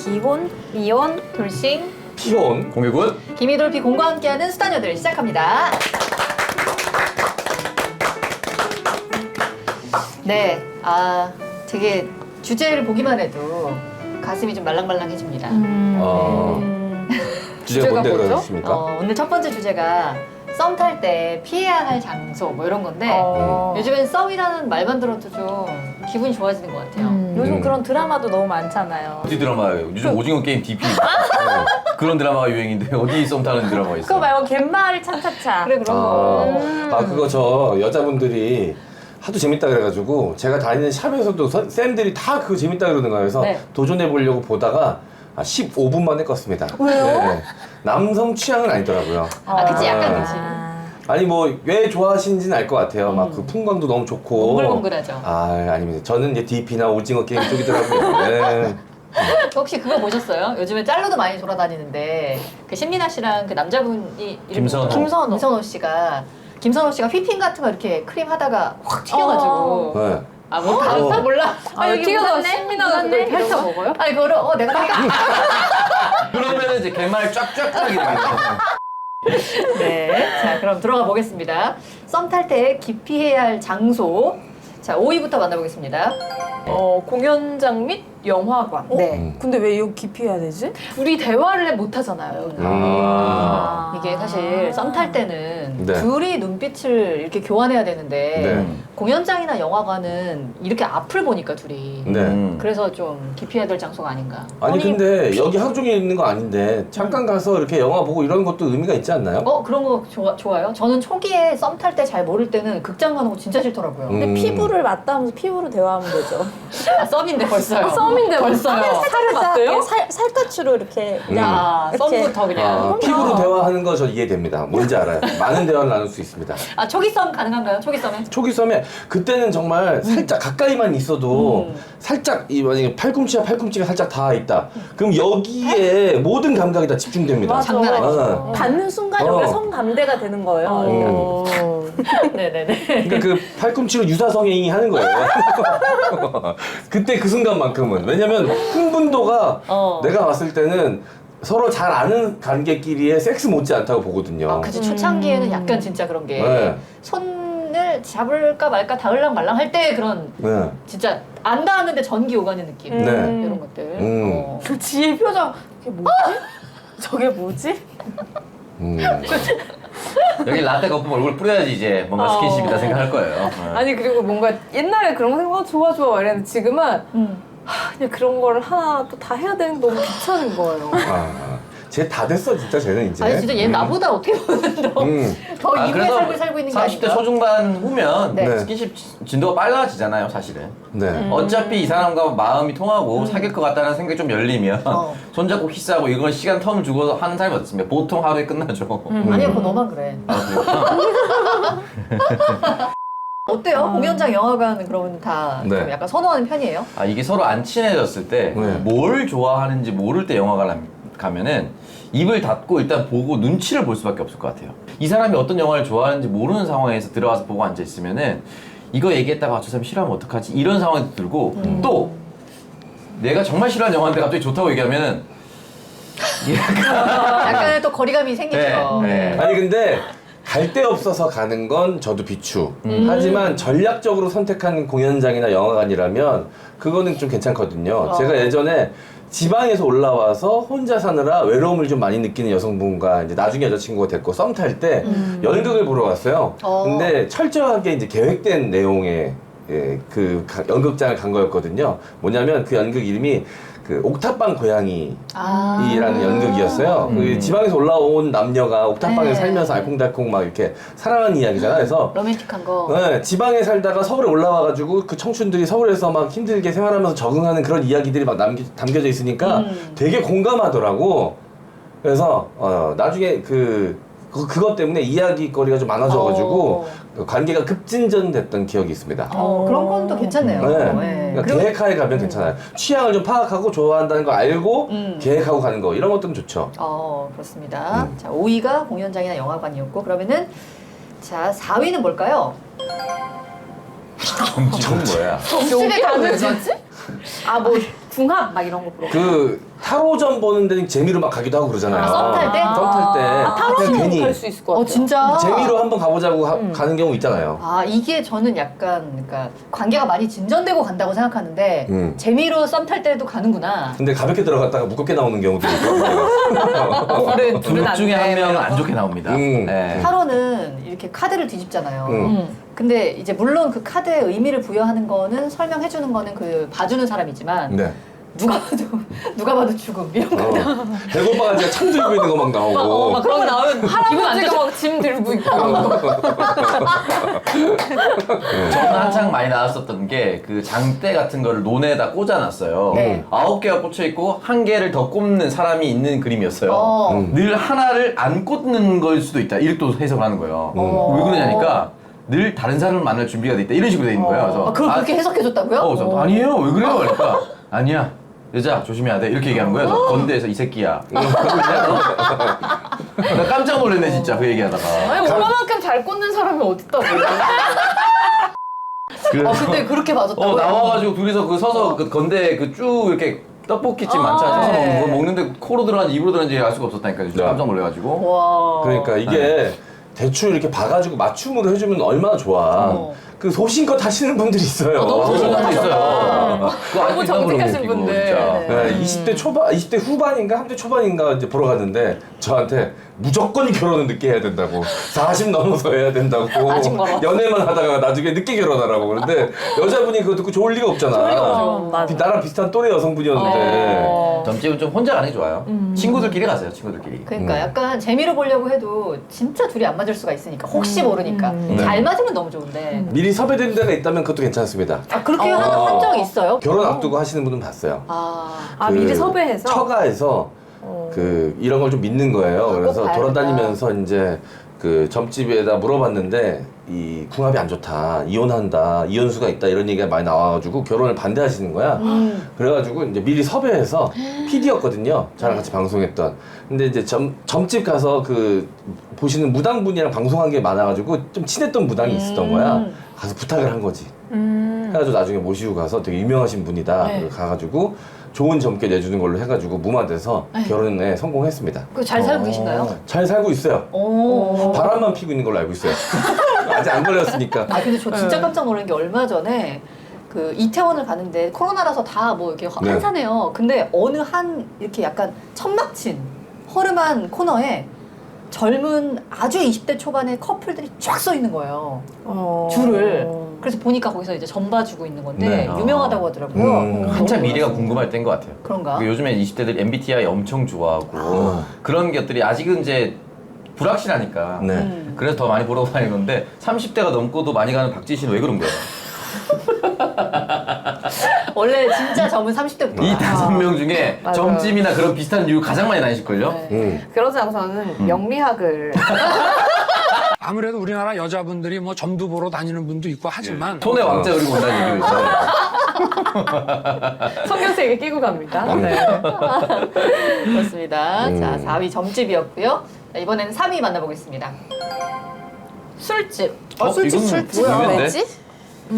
기혼, 미혼, 돌싱, 피혼, 공유군. 김희돌피공과 함께하는 수다녀들 시작합니다. 네, 되게 주제를 보기만 해도 가슴이 좀 말랑말랑해집니다. 주제가 뭔데 뭐죠? 그러십니까? 오늘 첫 번째 주제가 썸 탈 때 피해야 할 장소 뭐 이런 건데 요즘엔 썸이라는 말만 들어도 좀 기분이 좋아지는 것 같아요. 요즘 그런 드라마도 너무 많잖아요. 어디 드라마예요? 요즘 오징어 게임 DP. 그런 드라마가 유행인데 어디 썸 타는 드라마가 있어? 그거 말고 갯마을 차차차. 그래 그런 거. 그거 저 여자분들이 하도 재밌다 그래가지고 제가 다니는 샵에서도 쌤들이 다 그거 재밌다 그러는 거예요. 그래서 네. 도전해 보려고 보다가 15분 만에 껐습니다. 왜요? 남성 취향은 아니더라고요. 그치 약간 그치. 아니 뭐 왜 좋아하시는지는 알 것 같아요. 막 그 풍광도 너무 좋고. 몽글몽글하죠. 아닙니다. 저는 이제 DP나 오징어 게임 쪽이더라고요. 네. 혹시 그거 보셨어요? 요즘에 짤로도 많이 돌아다니는데 그 신민아 씨랑 그 남자분이 이름이 김선호. 뭐죠? 김선호 씨가 휘핑 같은 거 이렇게 크림 하다가 확 튀겨가지고 네. 뭐 다른 몰라. 여기 튀겨서 신민아가 그걸 펼쳐 먹어요? 아니 그거를 내가 그러면은 이제 갯말 쫙쫙 하게 되겠네. 네. 자, 그럼 들어가 보겠습니다. 썸 탈 때 기피해야 할 장소. 자, 5위부터 만나보겠습니다. 공연장 및 영화관. 네. 근데 왜 이거 기피해야 되지? 둘이 대화를 못 하잖아요. 이게 사실 썸 탈 때는 네. 둘이 눈빛을 이렇게 교환해야 되는데 네. 공연장이나 영화관은 이렇게 앞을 보니까 둘이 네. 그래서 좀 기피해야 될 장소가 아닌가. 아니 근데 여기 하루 종일 있는 거 아닌데 잠깐 가서 이렇게 영화 보고 이런 것도 의미가 있지 않나요? 그런 거 좋아요? 저는 초기에 썸 탈 때 잘 모를 때는 극장 가는 거 진짜 싫더라고요. 근데 피부를 맞닿으면서 피부로 대화하면 되죠. 썸인데 벌써요. 썸인데 벌써요. 살을 맞대요? 살갗으로 이렇게 그냥 이렇게. 썸부터 그냥. 피부로 대화하는 거 저 이해됩니다. 뭔지 알아요. 많은 대화를 나눌 수 있습니다. 초기 썸 가능한가요? 초기 썸에? 초기 썸에 그때는 정말 살짝 가까이만 있어도 살짝 만약에 팔꿈치가 살짝 닿아 있다. 그럼 여기에 모든 감각이 다 집중됩니다. 맞아. 장난 아니죠. 닿는 순간 여기가 성감대가 되는 거예요. 네네네. 그러니까 그 팔꿈치로 유사성행위 하는 거예요. 그때 그 순간만큼은. 왜냐면 흥분도가 내가 봤을 때는 서로 잘 아는 관계끼리의 섹스 못지 않다고 보거든요. 그치. 초창기에는 약간 진짜 그런 게 네. 손을 잡을까 말까 닿을랑 말랑 할 때 그런 네. 진짜 안 닿았는데 전기 오가는 느낌. 네. 이런 것들. 그 지혜 표정. 그게 뭐지? 저게 뭐지? 여기 라떼 거품 얼굴 뿌려야지 이제 뭔가 스킨십이다 생각할 거예요. 아니 그리고 뭔가 옛날에 그런 거 생각 좋아 이랬는데 지금은 그냥 그런 거를 하나 또 다 해야 되는 게 너무 귀찮은 거예요. 쟤 다 됐어 진짜 쟤는 이제. 아니 진짜 얘 나보다 어떻게 보면 더 이후의 삶을 살고 있는 게 30대 아닌가? 초중반 후면 네. 스킨십 진도가 빨라지잖아요, 사실은. 네. 어차피 이 사람과 마음이 통하고 사귈 것 같다는 생각이 좀 열리면 손잡고 키스하고 이건 시간 텀을 주고 하는 사람이 어떻습니까? 보통 하루에 끝나죠. 아니요, 그거 너만 그래. 어때요? 공연장, 영화관 그러면 다 네. 좀 약간 선호하는 편이에요? 이게 서로 안 친해졌을 때 네. 뭘 좋아하는지 모를 때 영화관 가면은 입을 닫고 일단 보고 눈치를 볼 수밖에 없을 것 같아요. 이 사람이 어떤 영화를 좋아하는지 모르는 상황에서 들어가서 보고 앉아 있으면은 이거 얘기했다가 저 사람 싫어하면 어떡하지? 이런 상황이 들고 또 내가 정말 싫어하는 영화인데 갑자기 좋다고 얘기하면은 약간의 또 거리감이 생기죠. 네. 아니 근데 갈 데 없어서 가는 건 저도 비추. 하지만 전략적으로 선택한 공연장이나 영화관이라면 그거는 좀 괜찮거든요. 제가 예전에 지방에서 올라와서 혼자 사느라 외로움을 좀 많이 느끼는 여성분과 이제 나중에 여자친구가 됐고 썸 탈 때 연극을 보러 갔어요. 근데 철저하게 이제 계획된 내용의 연극장을 간 거였거든요. 뭐냐면 그 연극 이름이 그 옥탑방 고양이라는 연극이었어요. 그 지방에서 올라온 남녀가 옥탑방에 살면서 알콩달콩 막 이렇게 사랑하는 이야기잖아요. 그래서 로맨틱한 거. 네, 지방에 살다가 서울에 올라와가지고 그 청춘들이 서울에서 막 힘들게 생활하면서 적응하는 그런 이야기들이 막 담겨져 있으니까 되게 공감하더라고. 그래서 나중에 그것 때문에 이야기거리가 좀 많아져가지고 관계가 급진전됐던 기억이 있습니다. 그런 건 또 괜찮네요. 네. 그러니까 계획하에 가면 괜찮아요. 취향을 좀 파악하고 좋아한다는 거 알고 계획하고 가는 거 이런 것들은 좋죠. 그렇습니다. 자, 5위가 공연장이나 영화관이었고 그러면은 자 4위는 뭘까요? 점집은 뭐야? 점집에 가는 뭐지? 뭐 궁합 막 이런 거 보러. 그 타로점 보는 데는 재미로 막 가기도 하고 그러잖아요. 썸 탈 때? 썸 탈 때. 타로는 괜히 갈수 있을 것 같아요. 진짜? 재미로 한번 가보자고 가는 경우 있잖아요. 아, 이게 저는 약간, 그러니까, 관계가 많이 진전되고 간다고 생각하는데, 재미로 썸 탈 때도 가는구나. 근데 가볍게 들어갔다가 무겁게 나오는 경우도 있고. 둘은 둘 중에 한 돼. 명은 안 좋게 나옵니다. 네. 타로는 이렇게 카드를 뒤집잖아요. 음. 근데 이제 물론 그 카드에 의미를 부여하는 거는 설명해 주는 거는 그 봐주는 사람이지만 네. 누가 봐도 죽음 이런 거. 배고파가지고 참 들고 있는 거 막 나오고. 막 그런 거 나오면 기분 안 할아버지가 좋죠. 막 짐 들고 있고. 저는 한창 많이 나왔었던 게 그 장대 같은 거를 논에다 꽂아놨어요. 네. 9개가 꽂혀 있고 1개를 더 꼽는 사람이 있는 그림이었어요. 늘 하나를 안 꽂는 걸 수도 있다. 이렇게 또 해석을 하는 거예요. 왜 그러냐니까 늘 다른 사람을 만날 준비가 돼 있다. 이런 식으로 돼 있는 거예요. 그래서 그걸 그렇게 해석해 줬다고요? 저 아니에요. 왜 그래요? 그러니까 아니야. 여자 조심해야 돼. 이렇게 얘기하는 거예요. 그래서 건대에서 이 새끼야. 나 깜짝 놀랐네 진짜 그 얘기하다가. 아니 얼마만큼 잘 꽂는 사람이 어딨다고. 근데 그렇게 봐줬다고요? 나와가지고 둘이서 그 서서 그 건대 그 쭉 이렇게 떡볶이집 많잖아요. 서서 네. 먹는데 코로 들어간지 입으로 들어간지 알 수가 없었다니까. 진짜 네. 깜짝 놀래가지고. 와. 그러니까 이게 대충 이렇게 봐가지고 맞춤으로 해주면 얼마나 좋아. 그 소신껏 하시는 분들이 있어요. 너무 소신같은 있어요. 그거 너무 정직하신 분들. 진짜. 네, 20대 초반, 20대 후반인가 30대 초반인가 이제 보러 갔는데 저한테 무조건 결혼은 늦게 해야 된다고 40 넘어서 해야 된다고 아직 멀어. 연애만 하다가 나중에 늦게 결혼하라고 그러는데 여자분이 그거 듣고 좋을 리가 없잖아. 좋을 리가 없죠. 맞아. 나랑 비슷한 또래 여성분이었는데 점집은 좀 혼자 가는 게 좋아요. 친구들끼리 가세요. 친구들끼리. 그러니까 약간 재미로 보려고 해도 진짜 둘이 안 맞을 수가 있으니까 혹시 모르니까 잘 맞으면 너무 좋은데 미리 섭외된 데가 있다면 그것도 괜찮습니다. 그렇게 하는 한정이 있어요? 결혼 앞두고 하시는 분은 봤어요. 아 그 미리 섭외해서. 처가에서 그 이런 걸 좀 믿는 거예요. 그래서 봐야겠다. 돌아다니면서 이제 그 점집에다 물어봤는데 이 궁합이 안 좋다, 이혼한다, 이혼수가 있다 이런 얘기가 많이 나와가지고 결혼을 반대하시는 거야. 그래가지고 이제 미리 섭외해서 PD였거든요. 저랑 같이 방송했던. 근데 이제 점집 가서 그 보시는 무당분이랑 방송한 게 많아가지고 좀 친했던 무당이 있었던 거야. 가서 부탁을 한 거지. 해가지고 나중에 모시고 가서 되게 유명하신 분이다. 네. 가가지고 좋은 점괘 내주는 걸로 해가지고 무마돼서 결혼에 성공했습니다. 그 잘 살고 계신가요? 잘 살고 있어요. 오. 바람만 피고 있는 걸로 알고 있어요. 아직 안 걸렸으니까. 근데 저 진짜 깜짝 놀란 게 얼마 전에 그 이태원을 가는데 코로나라서 다 뭐 이렇게 네. 한산해요. 근데 어느 한 이렇게 약간 천막친 허름한 코너에 젊은 아주 20대 초반의 커플들이 쫙 서 있는 거예요. 줄을. 그래서 보니까 거기서 이제 점 봐주고 있는 건데 네. 유명하다고 하더라고요. 한참 너무 미래가 놀랐어요. 궁금할 때인 것 같아요. 그런가? 그 요즘에 20대들 MBTI 엄청 좋아하고 그런 것들이 아직은 이제 불확실하니까 네. 그래서 더 많이 보러 다니는 건데 30대가 넘고도 많이 가는 박지희 씨는 왜 그런 거예요? 원래 진짜 점은 30대부터. 이 5명 중에 맞아요. 점집이나 그런 비슷한 이유 가장 많이 다니실걸요? 네. 그러지 않고 저는 명리학을 아무래도 우리나라 여자분들이 뭐 점도 보러 다니는 분도 있고 하지만 톤의 왕자 그리고 온다는 얘기도 있어요. 성경책에 끼고 갑니다. 네. 그렇습니다. 자, 4위 점집이었고요. 자, 이번에는 3위 만나보겠습니다. 술집. 술집 이거는 뭐야? 의외인데? 왜지?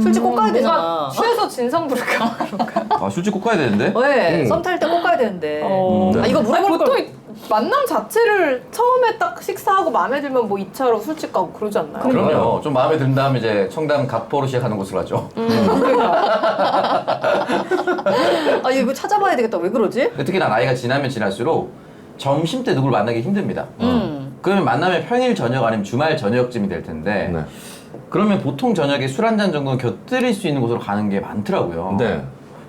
술집 꼭 가야 되잖아. 누가 취해서 진상 부를까? 아 술집 꼭 가야 되는데? 왜? 썸 탈 때 꼭 가야 되는데. 네. 이거 아니, 물어볼 보통 걸. 만남 자체를 처음에 딱 식사하고 마음에 들면 뭐 2차로 술집 가고 그러지 않나요? 그럼요. 좀 마음에 든 다음 이제 청담 갑포로 시작하는 곳으로 가죠. 이거 찾아봐야 되겠다. 왜 그러지? 특히나 나이가 지나면 지날수록 점심 때 누굴 만나기 힘듭니다. 그러면 만나면 평일 저녁 아니면 주말 저녁쯤이 될 텐데 네. 그러면 보통 저녁에 술 한 잔 정도는 곁들일 수 있는 곳으로 가는 게 많더라고요. 네.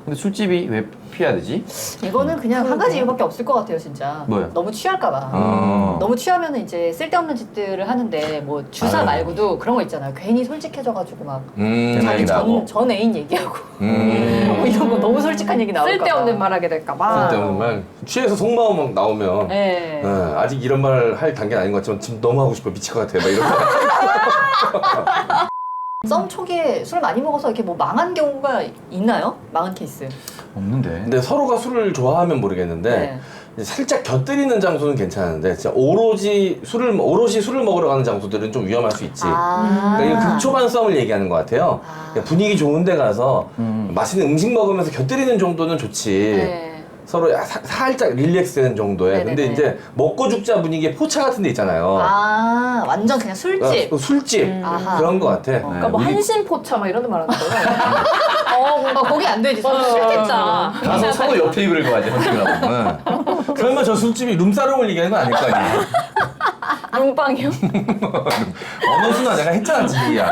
근데 술집이 왜 피해야 되지? 이거는 그냥 한 가지 이유밖에 없을 것 같아요, 진짜. 뭐요? 너무 취할까봐. 아. 너무 취하면 이제 쓸데없는 짓들을 하는데 뭐 주사 아유. 말고도 그런 거 있잖아요. 괜히 솔직해져가지고 막 자기 얘기 나오고. 전 애인 얘기하고 뭐 이런 거 너무 솔직한 얘기 나올까 봐. 쓸데없는 말 하게 될까봐. 쓸데없는 말. 취해서 속마음 막 나오면 네. 아직 이런 말 할 단계는 아닌 것 같지만 지금 너무 하고 싶어 미칠 것 같아 막 이런 거. 썸 초기에 술 많이 먹어서 이렇게 뭐 망한 경우가 있나요? 망한 케이스. 없는데. 근데 서로가 술을 좋아하면 모르겠는데 네. 이제 살짝 곁들이는 장소는 괜찮은데 진짜 오롯이 술을 먹으러 가는 장소들은 좀 위험할 수 있지. 그러니까 이거 극초반 썸을 얘기하는 것 같아요. 그러니까 분위기 좋은 데 가서 맛있는 음식 먹으면서 곁들이는 정도는 좋지. 네. 서로 살짝 릴렉스되는 정도에. 근데 네네네. 이제 먹고 죽자 분위기의 포차 같은 데 있잖아요. 아, 완전 그냥 술집. 술집. 아하. 그런 것 같아. 그러니까 뭐 우리- 한신포차 막 이런 데 말하는 거예요. 거기 안 되지. 술집자. 가서 서로 옆 테이블을 가야지, 헌팅을 하고. 네. 설마 저 술집이 룸사롱을 얘기하는 건 아닐 거 아니야. 룸빵이요? 어느 순간 내가 했잖아, 지리야.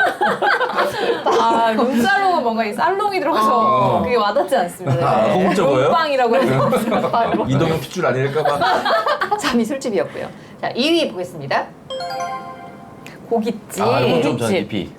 아, 룸살롱은 뭔가 이 살롱이 들어가서 그게 와닿지 않습니다. 아, 고급적어요? 룸빵이라고 해서. 이동형 핏줄 아닐까봐. 잠이 술집이었고요. 자, 2위 보겠습니다. 고깃집. 아, 이건 좀 저는 깊이.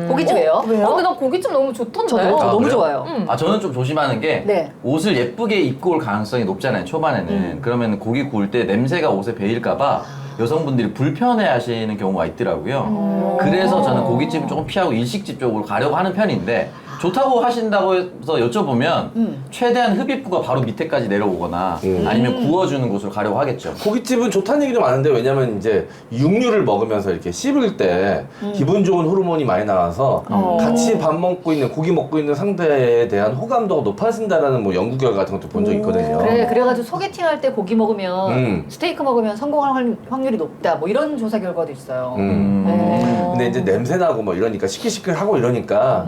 고깃집이에요. 왜요? 근데 나 고깃집 너무 좋던데. 저도 아, 너무 그래요? 좋아요. 아, 저는 좀 조심하는 게 네. 옷을 예쁘게 입고 올 가능성이 높잖아요, 초반에는. 그러면 고기 구울 때 냄새가 옷에 배일까봐 여성분들이 불편해 하시는 경우가 있더라고요. 그래서 저는 고깃집은 조금 피하고 일식집 쪽으로 가려고 하는 편인데 좋다고 하신다고 해서 여쭤보면 최대한 흡입구가 바로 밑에까지 내려오거나 아니면 구워주는 곳으로 가려고 하겠죠. 고깃집은 좋다는 얘기도 많은데 왜냐면 이제 육류를 먹으면서 이렇게 씹을 때 기분 좋은 호르몬이 많이 나와서 같이 밥 먹고 있는 고기 먹고 있는 상대에 대한 호감도가 높아진다라는 뭐 연구 결과 같은 것도 본 적이 있거든요. 그래가지고 소개팅 할 때 고기 먹으면 스테이크 먹으면 성공할 확률이 높다. 뭐 이런 조사 결과도 있어요. 근데 이제 냄새 나고 뭐 이러니까 시끌시끌하고 이러니까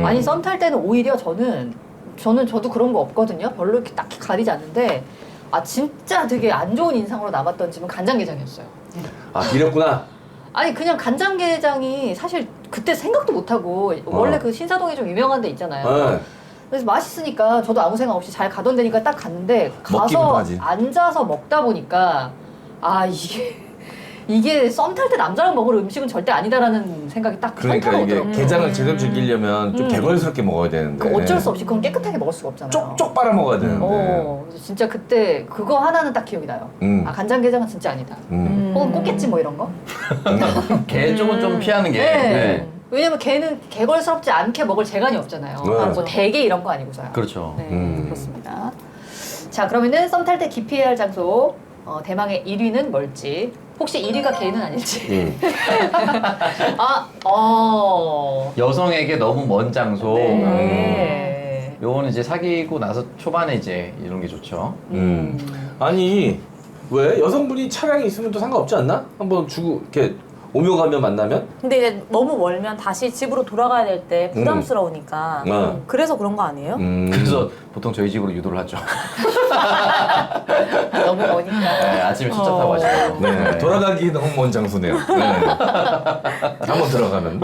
아니 썸 탈 때는 오히려 저도 그런 거 없거든요. 별로 이렇게 딱히 가리지 않는데 아 진짜 되게 안 좋은 인상으로 남았던 집은 간장게장이었어요. 아 비렸구나. 아니 그냥 간장게장이 사실 그때 생각도 못하고 원래 그 신사동에 좀 유명한 데 있잖아요. 네. 그래서 맛있으니까 저도 아무 생각 없이 잘 가던 데니까 딱 갔는데 먹기부터 가서 하지. 앉아서 먹다 보니까 아 이게 썸 탈 때 남자랑 먹을 음식은 절대 아니다라는 생각이 딱 그러니까 현타가 이게 오더라고요. 게장을 제대로 즐기려면 좀 개걸스럽게 먹어야 되는데. 그 어쩔 수 없이 그건 깨끗하게 먹을 수가 없잖아요. 쪽쪽 빨아 먹어야 되는데. 그래서 진짜 그때 그거 하나는 딱 기억이 나요. 아 간장게장은 진짜 아니다. 혹은 꽃게찜 뭐 이런 거. 게 쪽은 좀 피하는 게. 네. 네. 왜냐면 걔는 개걸스럽지 않게 먹을 재간이 없잖아요. 네. 뭐 대게 이런 거 아니고서요. 그렇죠. 네, 그렇습니다. 자, 그러면은 썸 탈 때 기피해야 할 장소 대망의 1위는 뭘지. 혹시 1위가 개는 아닐지. 여성에게 너무 먼 장소. 네. 요거는 이제 사귀고 나서 초반에 이제 이런 게 좋죠. 아니 왜 여성분이 차량이 있으면 또 상관없지 않나? 한번 주고 이렇게 오며 가며 만나면? 근데 이제 너무 멀면 다시 집으로 돌아가야 될 때 부담스러우니까 그래서 그런 거 아니에요? 그래서 보통 저희 집으로 유도를 하죠. 너무 머니까. 네, 아침에 수차 타고 하시고. 네. 돌아가기 너무 먼 장소네요. 네. 한번 들어가면.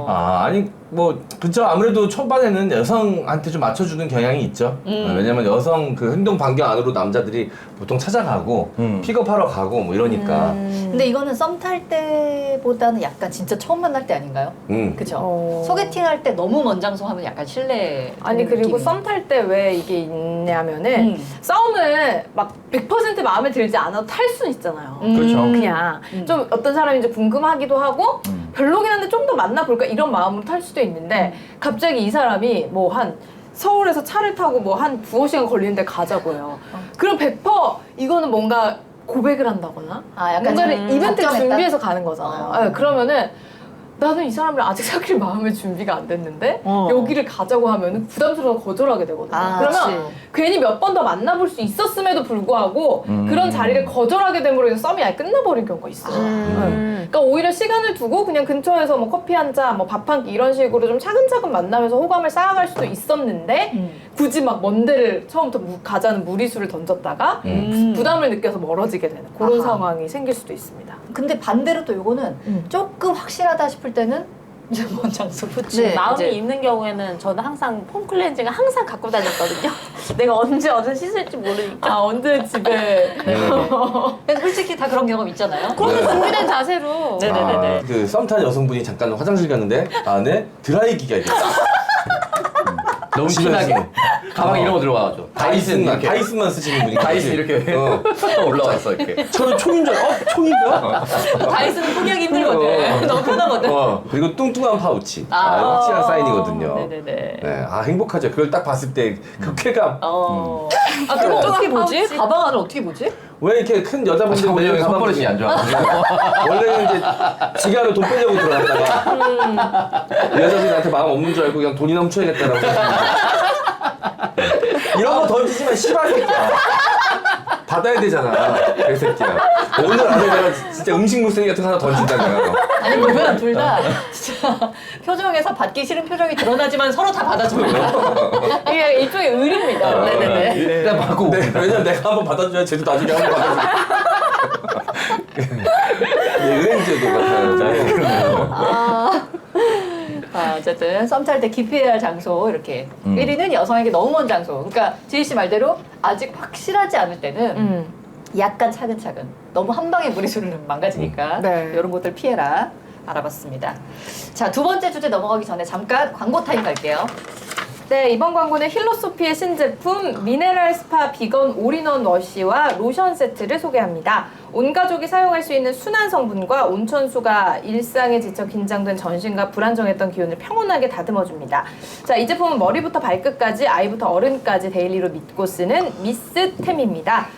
아니 뭐 그쵸. 아무래도 초반에는 여성한테 좀 맞춰주는 경향이 있죠. 왜냐면 여성 그 행동 반경 안으로 남자들이 보통 찾아가고 픽업하러 가고 뭐 이러니까. 근데 이거는 썸 탈 때보다는 약간 진짜 처음 만날 때 아닌가요? 그쵸? 소개팅 할 때 너무 먼 장소 하면 약간 실례. 아니 그리고 느낌이. 썸 탈 때 왜 이게 있냐면은 썸을 막 100% 마음에 들지 않아도 탈 수는 있잖아요. 그렇죠. 그냥 좀 어떤 사람인지 궁금하기도 하고 별로긴 한데 좀 더 만나볼까 이런 마음으로 탈 수도 있는데 갑자기 이 사람이 뭐 한 서울에서 차를 타고 뭐 한 2-5시간 걸리는데 가자고 해요. 그럼 100% 이거는 뭔가 고백을 한다거나 아, 약간 뭔가를 이벤트 작정했다? 준비해서 가는 거잖아요. 네, 그러면은 나는 이 사람을 아직 사귈 마음의 준비가 안 됐는데 여기를 가자고 하면은 부담스러워서 거절하게 되거든요. 그러면 괜히 몇 번 더 만나볼 수 있었음에도 불구하고 그런 자리를 거절하게 됨으로 해서 썸이 아예 끝나버린 경우가 있어요. 그러니까 오히려 시간을 두고 그냥 근처에서 뭐 커피 한 잔, 뭐 밥 한 끼 이런 식으로 좀 차근차근 만나면서 호감을 쌓아갈 수도 있었는데 굳이 막 먼 데를 처음부터 가자는 무리수를 던졌다가 부담을 느껴서 멀어지게 되는 그런 상황이 생길 수도 있습니다. 근데 반대로 또 요거는 조금 확실하다 싶을 때는 이제 먼 장소 붙이. 네, 마음이 있는 경우에는 저는 항상 폼 클렌징을 항상 갖고 다녔거든요. 내가 언제 어디서 씻을지 모르니까. 아 언제 집에 그래서 솔직히 다 그런 경험 있잖아요. 그렇게 준비된 자세로. 네네네네. 그 썸탄 여성분이 잠깐 화장실 갔는데 안에 드라이기가 있대. 너무 집에서. 친하게. 가방 이런 거 들어와가지고 다이슨만 쓰시는 분이 다이슨 이렇게 올라왔어 이렇게. 저는 총인 줄 알아. 총인가? 다이슨은 포기하기 힘들거든. 너무 편하거든. 그리고 뚱뚱한 파우치. 아. 확실한 사인이거든요. 네네네. 네, 행복하죠. 그걸 딱 봤을 때 그 쾌감. 아 그럼 어떻게 보지? 파우치. 가방 안을 어떻게 보지? 왜 이렇게 큰 여자분들 장모님이 손버릇이 안 좋아. 원래는 이제 지갑에 돈 빼려고 들어갔다가 이 여자분이 나한테 마음 없는 줄 알고 그냥 돈이나 훔쳐야겠다라고 이런 거 던지지만 씨발 새끼야. 받아야 되잖아. 개새끼야. 오늘 안에 내가 진짜 음식 물쓰기 같은 거 하나 던진다 내가. 아니 보면 둘 다 진짜 표정에서 받기 싫은 표정이 드러나지만 서로 다 받아줘요. 이게 일종의 의리입니다. 네네네. 일단 받고. 네, 왜냐면 내가 한번 받아줘야 쟤도 나중에 한번 받아줘. 은행제도 같아요. 어쨌든 썸 탈 때 기피해야 할 장소 이렇게 1위는 여성에게 너무 먼 장소. 그러니까 지희 씨 말대로 아직 확실하지 않을 때는 약간 차근차근 너무 한 방에 무리수를 망가지니까 네. 이런 것들 피해라 알아봤습니다. 자, 두 번째 주제 넘어가기 전에 잠깐 광고 타임 갈게요. 네, 이번 광고는 힐로소피의 신제품 미네랄 스파 비건 올인원 워시와 로션 세트를 소개합니다. 온 가족이 사용할 수 있는 순한 성분과 온천수가 일상에 지쳐 긴장된 전신과 불안정했던 기운을 평온하게 다듬어줍니다. 자, 이 제품은 머리부터 발끝까지 아이부터 어른까지 데일리로 믿고 쓰는 미스템입니다.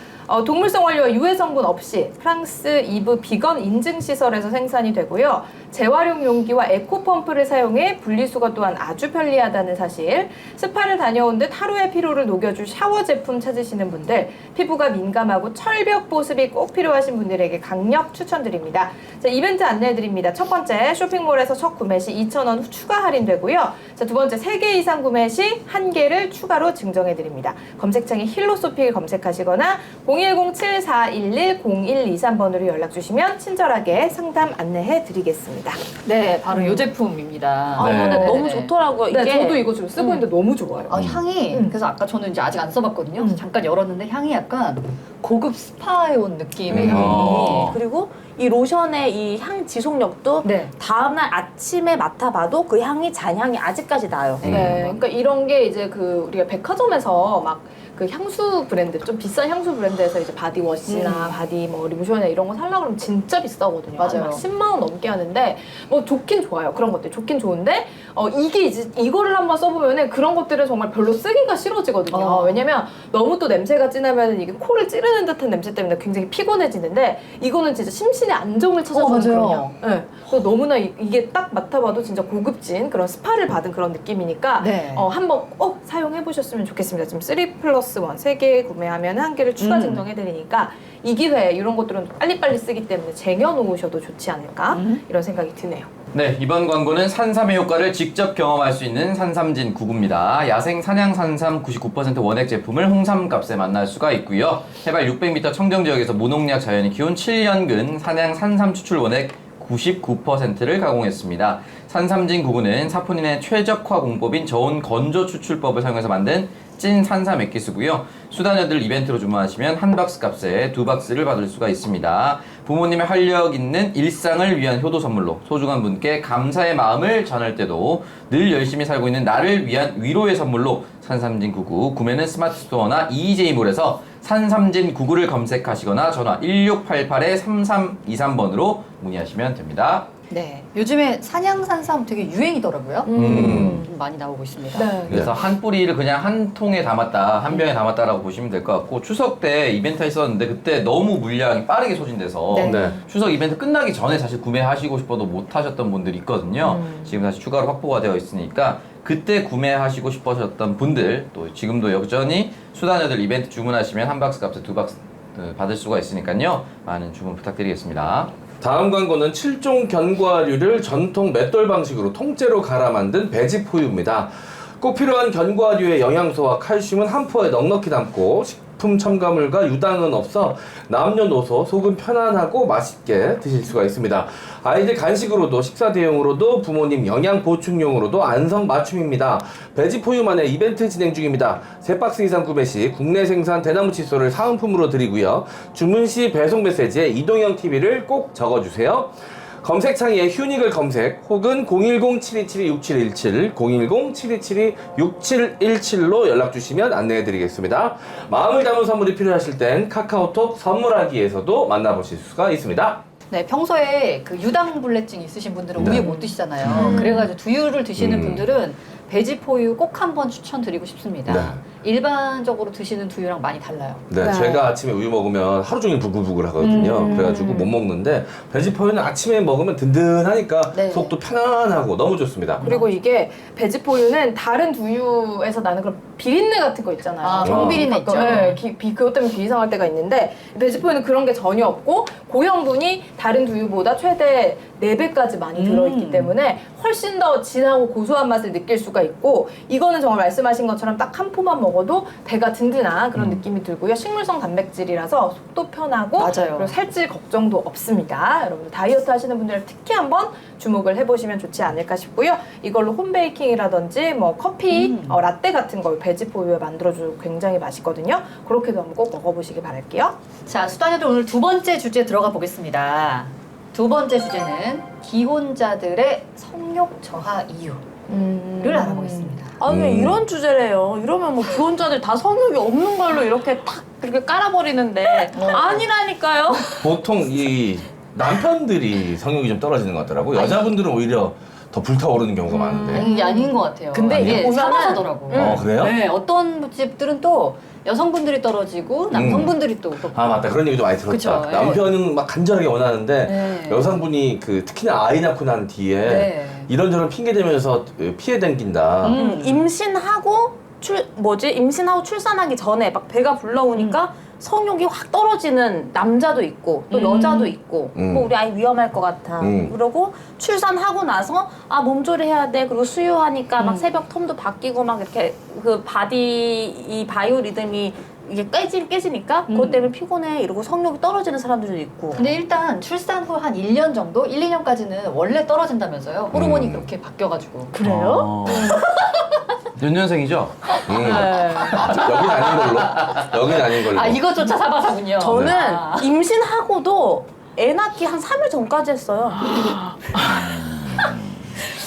동물성 원료와 유해 성분 없이 프랑스 이브 비건 인증 시설에서 생산이 되고요. 재활용 용기와 에코 펌프를 사용해 분리수거 또한 아주 편리하다는 사실. 스파를 다녀온 듯 하루의 피로를 녹여줄 샤워 제품 찾으시는 분들, 피부가 민감하고 철벽 보습이 꼭 필요하신 분들에게 강력 추천드립니다. 자, 이벤트 안내해드립니다. 첫 번째, 쇼핑몰에서 첫 구매 시 2,000원 추가 할인되고요. 자, 두 번째, 3개 이상 구매 시 1개를 추가로 증정해드립니다. 검색창에 힐로소피를 검색하시거나 010-7411-0123번으로 연락 주시면 친절하게 상담 안내해 드리겠습니다. 네, 바로 이 제품입니다. 아, 네. 근데 네, 너무 네. 좋더라고요. 이게 네, 저도 이거 지금 쓰고 있는데 너무 좋아요. 향이 그래서 아까 저는 이제 아직 안 써봤거든요. 그래서 잠깐 열었는데 향이 약간 고급 스파에 온 느낌의 향이. 그리고 이 로션의 이 향 지속력도 네. 다음날 아침에 맡아봐도 그 향이 잔향이 아직까지 나요. 네, 그러니까 이런 게 이제 그 우리가 백화점에서 막 그 향수 브랜드, 좀 비싼 향수 브랜드에서 이제 바디워시나 바디 뭐 리무션이나 이런 거 살려고 그러면 진짜 비싸거든요. 맞아요. 막 10만 원 넘게 하는데 뭐 좋긴 좋아요. 그런 것들 좋긴 좋은데 이게 이제 이거를 한번 써보면은 그런 것들은 정말 별로 쓰기가 싫어지거든요. 왜냐면 너무 또 냄새가 진하면은 이게 코를 찌르는 듯한 냄새 때문에 굉장히 피곤해지는데 이거는 진짜 심신의 안정을 찾아주는 맞아요. 그런 향. 네. 그래서 너무나 이게 딱 맡아봐도 진짜 고급진 그런 스파를 받은 그런 느낌이니까 네. 한번 꼭 사용해 보셨으면 좋겠습니다. 지금 3+1 3개 구매하면 1개를 추가 증정해 드리니까 이 기회에 이런 것들은 빨리빨리 쓰기 때문에 쟁여 놓으셔도 좋지 않을까 이런 생각이 드네요. 네, 이번 광고는 산삼의 효과를 직접 경험할 수 있는 산삼진 99입니다. 야생 산양 산삼 99% 원액 제품을 홍삼값에 만날 수가 있고요. 해발 600m 청정 지역에서 무농약 자연이 키운 7년근 산양 산삼 추출 원액 99%를 가공했습니다. 산삼진 99는 사포닌의 최적화 공법인 저온 건조 추출법을 사용해서 만든 찐 산삼 액기스고요. 수다녀들 이벤트로 주문하시면 한 박스 값에 2박스를 받을 수가 있습니다. 부모님의 활력 있는 일상을 위한 효도 선물로 소중한 분께 감사의 마음을 전할 때도 늘 열심히 살고 있는 나를 위한 위로의 선물로 산삼진 99 구매는 스마트 스토어나 EJ몰에서 산삼진 99를 검색하시거나 전화 1688-3323번으로 문의하시면 됩니다. 네, 요즘에 산양산삼 되게 유행이더라고요. 좀 많이 나오고 있습니다. 네. 그래서 한 뿌리를 그냥 한 통에 담았다, 한 병에 담았다라고 보시면 될 것 같고, 추석 때 이벤트 했었는데 그때 너무 물량이 빠르게 소진돼서 네. 네. 추석 이벤트 끝나기 전에 사실 구매하시고 싶어도 못 하셨던 분들이 있거든요. 지금 다시 추가로 확보가 되어 있으니까 그때 구매하시고 싶으셨던 분들, 또 지금도 여전히 수다녀들 이벤트 주문하시면 한 박스 값에 2박스 받을 수가 있으니까요. 많은 주문 부탁드리겠습니다. 다음 광고는 7종 견과류를 전통 맷돌 방식으로 통째로 갈아 만든 배지포유입니다. 꼭 필요한 견과류의 영양소와 칼슘은 한 포에 넉넉히 담고 식품 첨가물과 유당은 없어 남녀노소 속은 편안하고 맛있게 드실 수가 있습니다. 아이들 간식으로도 식사 대용으로도 부모님 영양 보충용으로도 안성맞춤입니다. 배지포유만의 이벤트 진행 중입니다. 3박스 이상 구매 시 국내 생산 대나무 칫솔을 사은품으로 드리고요. 주문 시 배송 메시지에 이동형 TV를 꼭 적어주세요. 검색창에 휴닉을 검색 혹은 010-727-6717, 010-727-6717로 연락 주시면 안내해 드리겠습니다. 마음을 담은 선물이 필요하실 땐 카카오톡 선물하기에서도 만나보실 수가 있습니다. 네, 평소에 그 유당불내증 있으신 분들은 네. 우유 못 드시잖아요. 그래가지고 두유를 드시는 분들은 배지포유 꼭 한번 추천드리고 싶습니다. 네. 일반적으로 드시는 두유랑 많이 달라요. 네, 네. 제가 아침에 우유 먹으면 하루 종일 부글부글 하거든요. 그래가지고 못 먹는데 베지포유는 아침에 먹으면 든든하니까 네. 속도 편안하고 너무 좋습니다. 그리고 이게 배지포유는 다른 두유에서 나는 그런 비린내 같은 거 있잖아요. 아, 정비린내 있죠. 네, 그것 때문에 비이상할 때가 있는데 배지포유는 그런 게 전혀 없고 고형분이 다른 두유보다 최대 4배까지 많이 들어있기 때문에 훨씬 더 진하고 고소한 맛을 느낄 수가 있고 이거는 정말 말씀하신 것처럼 딱 한 포만 먹어도 배가 든든한 그런 느낌이 들고요. 식물성 단백질이라서 속도 편하고 맞아요. 그리고 살찔 걱정도 없습니다. 여러분들 다이어트 하시는 분들 특히 한번 주목을 해보시면 좋지 않을까 싶고요. 이걸로 홈베이킹이라든지 뭐 커피, 라떼 같은 걸 배지포유에 만들어주고 굉장히 맛있거든요. 그렇게도 한번 꼭 먹어보시기 바랄게요. 자, 수다녀들 오늘 두 번째 주제 들어가 보겠습니다. 두 번째 주제는 기혼자들의 성욕 저하 이유를 알아보겠습니다. 아니 이런 주제래요. 이러면 뭐 기혼자들 다 성욕이 없는 걸로 이렇게 탁 이렇게 깔아버리는데 아니라니까요. 보통 이 남편들이 성욕이 좀 떨어지는 것 같더라고. 여자분들은 오히려 더 불타오르는 경우가 많은데. 아니, 이게 아닌 것 같아요. 근데 이게 보면은- 사바사더라고. 그래요? 네, 어떤 집들은 또 여성분들이 떨어지고 남성분들이 또 아 맞다, 그런 얘기도 많이 들었다. 그쵸, 예. 남편은 막 간절하게 원하는데 네. 여성분이 그 특히나 아이 낳고 난 뒤에 네. 이런저런 핑계 대면서 피해 댕긴다. 임신하고 임신하고 출산하기 전에 막 배가 불러오니까 성욕이 확 떨어지는 남자도 있고 또 여자도 있고 뭐 우리 아이 위험할 것 같아 그러고 출산하고 나서 아 몸조리 해야 돼 그리고 수유하니까 막 새벽 텀도 바뀌고 막 이렇게 그 이 바이오 리듬이 이게 깨지니까 그것 때문에 피곤해 이러고 성욕이 떨어지는 사람들도 있고. 근데 일단 출산 후 한 1년 정도? 1, 2년까지는 원래 떨어진다면서요. 호르몬이 그렇게 바뀌어가지고. 그래요? 몇 년생이죠? 여긴 아닌 걸로. 여긴 아닌 걸로. 아, 이것조차 사바사군요. 저는 아. 임신하고도 애 낳기 한 3일 전까지 했어요.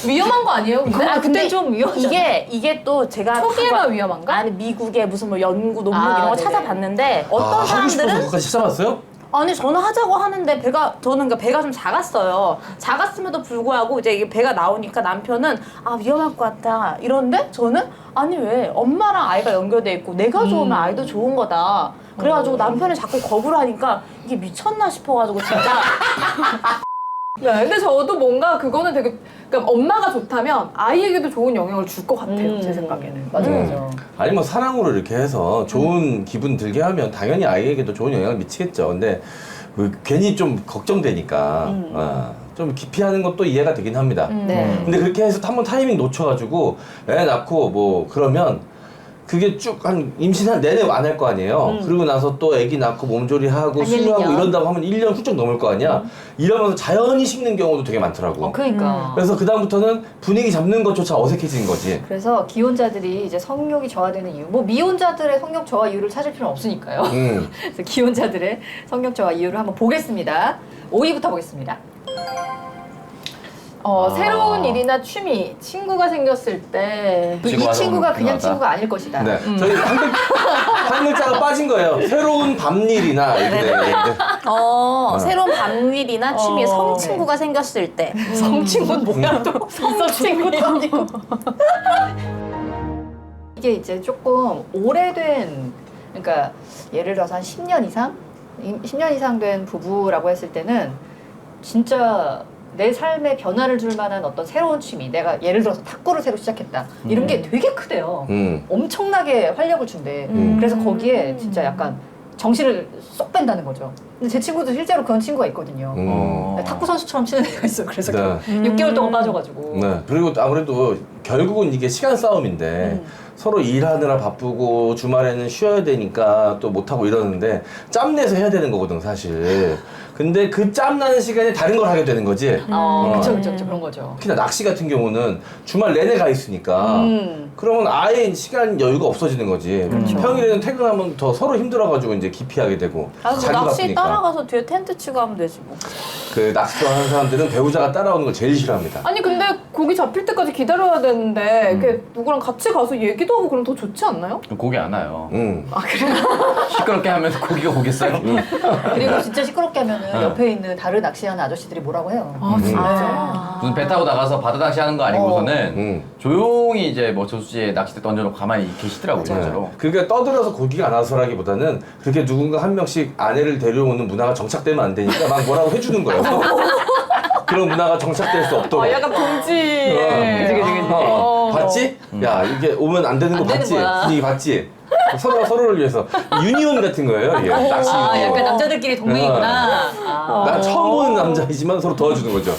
위험한 거 아니에요? 근데? 근데 좀 위험하잖아요. 이게 또 제가 초기에만 위험한가? 아니 미국의 무슨 뭐 연구 논문 아, 이런 거 네네. 찾아봤는데 어떤 하고 싶어서 사람들은 그것까지 찾아봤어요? 아니 저는 하자고 하는데 저는 그러니까 배가 좀 작았어요. 작았음에도 불구하고 이제 이게 배가 나오니까 남편은 아 위험할 것 같다 이런데 저는 아니 왜 엄마랑 아이가 연결돼 있고 내가 좋으면 아이도 좋은 거다. 그래가지고 남편이 자꾸 거부를 하니까 이게 미쳤나 싶어가지고 진짜 네, 근데 저도 뭔가 그거는 되게 그러니까 엄마가 좋다면 아이에게도 좋은 영향을 줄 것 같아요. 제 생각에는. 맞아요. 아니 뭐 사랑으로 이렇게 해서 좋은 기분 들게 하면 당연히 아이에게도 좋은 영향을 미치겠죠. 근데 괜히 좀 걱정되니까 좀 기피하는 것도 이해가 되긴 합니다. 네. 근데 그렇게 해서 한번 타이밍 놓쳐가지고 애 낳고 뭐 그러면 그게 쭉 한 임신한 내내 안 할 거 아니에요. 그리고 나서 또 아기 낳고 몸조리하고 한 1, 수유하고 2년. 이런다고 하면 1년 훌쩍 넘을 거 아니야. 이러면서 자연히 식는 경우도 되게 많더라고. 그러니까. 그래서 그다음부터는 분위기 잡는 것조차 어색해지는 거지. 그래서 기혼자들이 이제 성욕이 저하되는 이유, 뭐 미혼자들의 성욕 저하 이유를 찾을 필요는 없으니까요. 그래서 기혼자들의 성욕 저하 이유를 한번 보겠습니다. 5위부터 보겠습니다. 새로운 일이나 취미, 친구가 생겼을 때 이 친구가 친구가 너무 그냥 필요하다. 친구가 아닐 것이다. 네. 저희 한 글자가 빠진 거예요. 새로운 밤일이나 이렇게 돼. 새로운 밤일이나 취미 성친구가 생겼을 때 성친구는 뭐야 또? 성친구도 아니고. 이게 이제 조금 오래된, 그러니까 예를 들어서 한 10년 이상? 10년 이상 된 부부라고 했을 때는 진짜 내 삶에 변화를 줄 만한 어떤 새로운 취미, 내가 예를 들어서 탁구를 새로 시작했다 이런 게 되게 크대요. 엄청나게 활력을 준대. 그래서 거기에 진짜 약간 정신을 쏙 뺀다는 거죠. 근데 제 친구도 실제로 그런 친구가 있거든요. 탁구 선수처럼 치는 애가 있어요. 그래서 네. 6개월 동안 빠져가지고. 네. 그리고 아무래도 결국은 이게 시간 싸움인데 서로 일하느라 바쁘고 주말에는 쉬어야 되니까 또 못하고 이러는데 짬내서 해야 되는 거거든 사실. 근데 그 짬나는 시간에 다른 걸 하게 되는 거지. 그쵸, 그런 거죠. 특히나 낚시 같은 경우는 주말 내내 가 있으니까 그러면 아예 시간 여유가 없어지는 거지. 평일에는 퇴근하면 더 서로 힘들어가지고 이제 기피하게 되고 낚시 바쁘니까. 따라가서 뒤에 텐트 치고 하면 되지 뭐. 그 낚시 좋아하는 사람들은 배우자가 따라오는 걸 제일 싫어합니다. 아니 근데 고기 잡힐 때까지 기다려야 되는데 이렇게 누구랑 같이 가서 얘기도 하고 그럼 더 좋지 않나요? 고기 안 와요. 아 그래요? 시끄럽게 하면서 고기가 오겠어요? 그리고 진짜 시끄럽게 하면은 옆에 있는 다른 낚시하는 아저씨들이 뭐라고 해요. 아 진짜? 무슨 배 타고 나가서 바다 낚시하는 거 아니고서는 조용히 이제 뭐 저수지에 낚싯대 던져놓고 가만히 계시더라고요, 진짜로. 그러니까 떠들어서 고기가 안 와서라기보다는 그렇게 누군가 한 명씩 아내를 데려오는 문화가 정착되면 안 되니까 막 뭐라고 해주는 거예요. 그런 문화가 정착될 수 없도록. 약간 동지. 봤지? 야 이게 오면 안 되는 거 안 되는 봤지? 거야. 분위기 봤지? 서로가 서로를 위해서 유니온 같은 거예요. 이게 낚시 유니온. 약간 남자들끼리 동맹이구나. 난 처음 보는 남자이지만 서로 도와주는 거죠.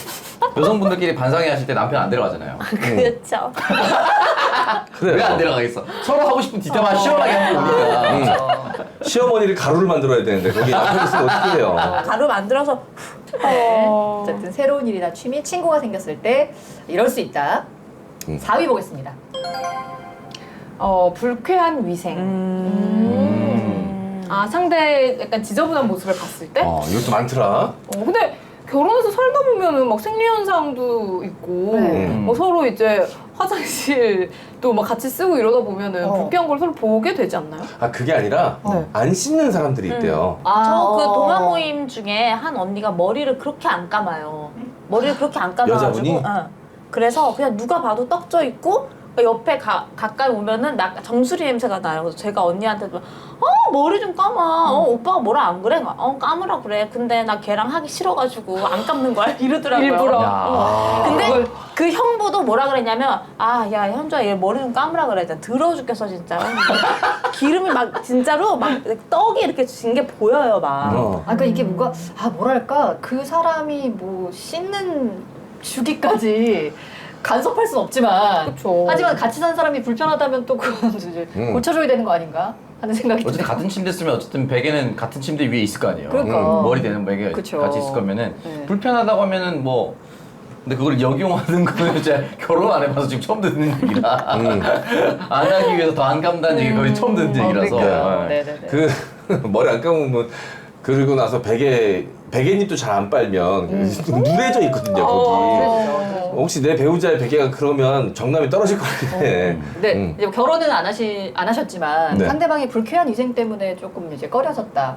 여성분들끼리 반상회 하실 때 남편 안 데려가잖아요. 그렇죠. 그래요. 왜 안 데려가겠어? 서로 하고 싶은 뒷담화 시원하게 하는 거니까. 시어머니를 가루를 만들어야 되는데 거기 남편 있으면 어떻게 해요? 가루 만들어서 네. 어쨌든 새로운 일이나 취미, 친구가 생겼을 때 이럴 수 있다. 4위 보겠습니다. 불쾌한 위생. 아 상대 약간 지저분한 모습을 봤을 때? 이것도 많더라. 근데 결혼해서 살다 보면은 막 생리 현상도 있고 뭐 서로 이제 화장실도 막 같이 쓰고 이러다 보면은 불쾌한 걸 서로 보게 되지 않나요? 아 그게 아니라 안 씻는 사람들이 있대요. 저 그 동아 모임 중에 한 언니가 머리를 그렇게 안 감아요. 머리를 그렇게 안 감아가지고. 여자분이? 응. 그래서 그냥 누가 봐도 떡져 있고 옆에 가까이 오면은 정수리 냄새가 나요. 그래서 제가 언니한테도 머리 좀 감아. 오빠가 뭐라 안 그래? 감으라 그래. 근데 나 걔랑 하기 싫어가지고 안 감는 거야 이러더라고요. 일부러. 근데 그 형부도 뭐라 그랬냐면 야 현주야 얘 머리 좀 감으라 그래. 진짜 더러워 죽겠어 진짜. 기름이 막 진짜로 막 떡이 이렇게 진 게 보여요 막. 그러니까 이게 뭔가 뭐랄까 그 사람이 뭐 씻는 주기까지 간섭할 수는 없지만 그쵸. 하지만 같이 산 사람이 불편하다면 또 그건 이제 고쳐줘야 되는 거 아닌가 하는 생각이 어쨌든 드네요. 같은 침대 쓰면 어쨌든 베개는 같은 침대 위에 있을 거 아니에요. 그러니까. 머리 대는 베개 그쵸. 같이 있을 거면은 네. 불편하다고 하면은 뭐 근데 그걸 역용하는 거는 이제 결혼 안 해봐서 지금 처음 듣는 얘기라 안 하기 위해서 더 안 감다는 얘기 거의 처음 듣는 얘기라서 그러니까요. 네. 네네네. 그 머리 안 감으면 그러고 나서 베개잎도 잘 안 빨면 누래져 있거든요 거기. 혹시 내 배우자의 베개가 그러면 정남이 떨어질 것 같긴 해. 네, 이제 결혼은 안 하셨지만 네. 상대방이 불쾌한 위생 때문에 조금 이제 꺼려졌다.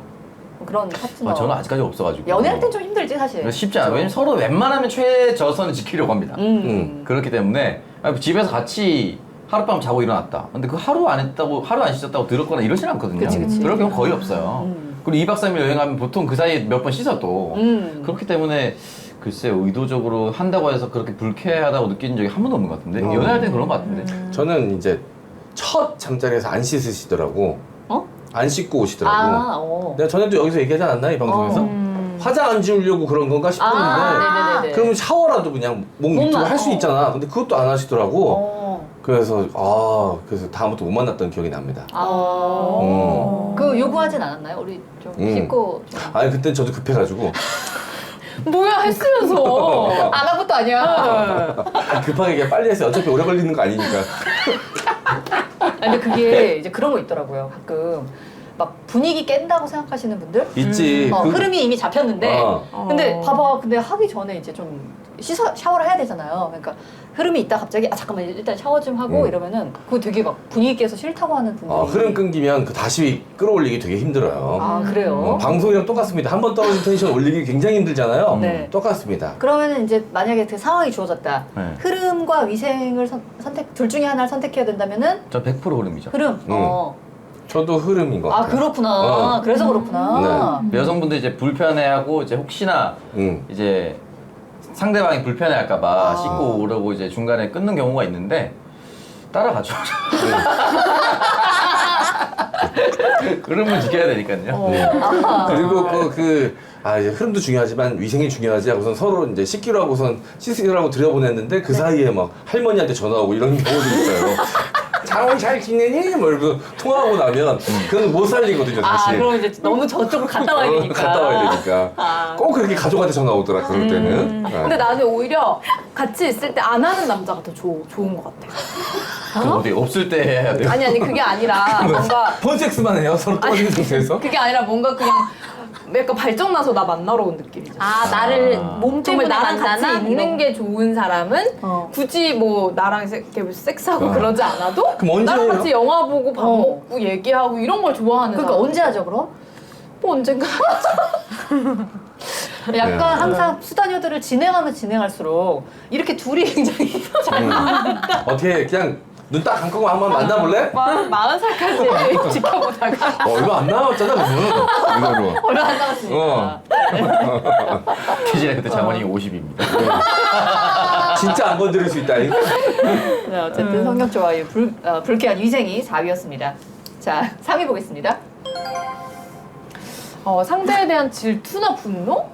그런 파트너. 저는 아직까지 없어가지고 연애할 땐 좀 힘들지 사실. 쉽지 않아요. 왜냐면 서로 웬만하면 최저선을 지키려고 합니다. 그렇기 때문에 집에서 같이 하룻밤 자고 일어났다. 근데 그 하루 안 씻었다고 들었거나 이러진 않거든요. 그치. 그럴 경우 거의 없어요. 그리고 2박 3일 여행하면 보통 그 사이에 몇 번 씻어도 그렇기 때문에 글쎄요 의도적으로 한다고 해서 그렇게 불쾌하다고 느낀 적이 한 번도 없는 것 같은데 연애할 땐 그런 것 같은데 저는 이제 첫 잠자리에서 안 씻으시더라고. 안 씻고 오시더라고. 내가 전에도 여기서 얘기하지 않았나 이 방송에서? 화장 안 지우려고 그런 건가 싶었는데 네네네. 그러면 샤워라도 그냥 목 밑으로 할 수 있잖아. 근데 그것도 안 하시더라고. 그래서 그래서 다음부터 못 만났던 기억이 납니다. 그 요구하진 않았나요? 우리 좀 씻고 좀. 아니 그때 저도 급해가지고 뭐야 했으면서. 안 한 것도 아니야. 급하게 그냥 빨리 했어요. 어차피 오래 걸리는 거 아니니까. 근데 그게 이제 그런 거 있더라고요. 가끔 막 분위기 깬다고 생각하시는 분들. 있지. 흐름이 이미 잡혔는데. 근데 어. 봐봐. 근데 하기 전에 이제 좀 샤워를 해야 되잖아요. 그러니까 흐름이 있다 갑자기 잠깐만 일단 샤워 좀 하고 이러면은 그거 되게 막 분위기 깨서 싫다고 하는 분들이. 흐름 끊기면 그 다시 끌어올리기 되게 힘들어요. 그래요? 방송이랑 똑같습니다. 한 번 떨어진 텐션 올리기 굉장히 힘들잖아요. 네. 똑같습니다. 그러면은 이제 만약에 그 상황이 주어졌다. 네. 흐름과 위생을 선택 둘 중에 하나를 선택해야 된다면은 저 100% 흐름이죠. 흐름. 저도 흐름인 것 같아요. 그렇구나. 그래서 그렇구나. 여성분들 이제 불편해하고 이제 혹시나 이제 상대방이 불편해할까봐 씻고 오려고 이제 중간에 끊는 경우가 있는데 따라가죠. 그러면 지켜야 되니까요. 그리고 이제 흐름도 중요하지만 위생이 중요하지 하고선 서로 이제 씻기라고선 씻으라고 들여보냈는데 그 사이에 막 할머니한테 전화 오고 이런 경우도 있어요. 장원 잘 지내니? 뭐 이러고 통화하고 나면 그건 못 살리거든요, 사실. 그럼 이제 너무 저쪽으로 갔다 와야 되니까. 갔다 와야 되니까. 꼭 그렇게 가족한테 전화 오더라, 그럴 때는. 근데 나는 오히려 같이 있을 때 안 하는 남자가 더 좋은 것 같아. 그럼 어디 없을 때 해야 돼요? 아니 그게 아니라 뭔가 폰섹스만 해요, 서로 떨어진 상태에서. 그게 아니라 뭔가 그냥 약간 발정나서 나 만나러 온 느낌이죠. 나를 몸 정말 때문에 나랑 만나나? 같이 있는 게 좋은 사람은 굳이 뭐 나랑 이렇게 섹스하고 그러지 않아도 그럼 언제 나랑 해요? 같이 영화 보고 밥 먹고 얘기하고 이런 걸 좋아하는 그러니까 사람. 언제 하죠 그럼? 뭐 언젠가 약간 네. 항상 수다녀들을 진행하면 진행할수록 이렇게 둘이 굉장히 잘 어떻게 그냥 눈 딱 감고 한번 만나볼래? 40살까지 지켜보다가 얼마 안 남았잖아, 그러면. 이거로. 얼마 안 남았으니까. 태진아 그때 장원이 50입니다. 진짜 안 건드릴 수 있다. 네, 어쨌든 성격 좋아요. 불쾌한 위생이 4위였습니다. 자, 3위 보겠습니다. 상대에 대한 질투나 분노?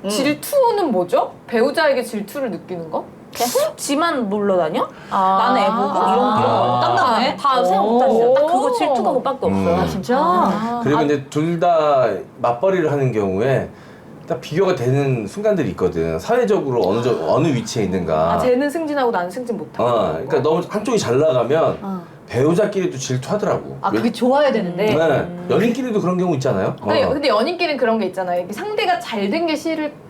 질투는 뭐죠? 배우자에게 질투를 느끼는 거? 그냥 훅 지만 놀러다녀? 아. 나는 애 보고 이런 거 땀나네? 다 생각 못하시죠? 딱 그거 질투가 그밖에 없어요. 진짜? 그리고 이제 둘 다 맞벌이를 하는 경우에 딱 비교가 되는 순간들이 있거든. 사회적으로 어느 위치에 있는가. 쟤는 승진하고 나는 승진 못하고. 그러니까 너무 한쪽이 잘 나가면 배우자끼리도 질투하더라고. 그게 좋아야 되는데. 네. 연인끼리도 그런 경우 있잖아요. 근데 연인끼리는 그런 게 있잖아요. 이게 상대가 잘 된 게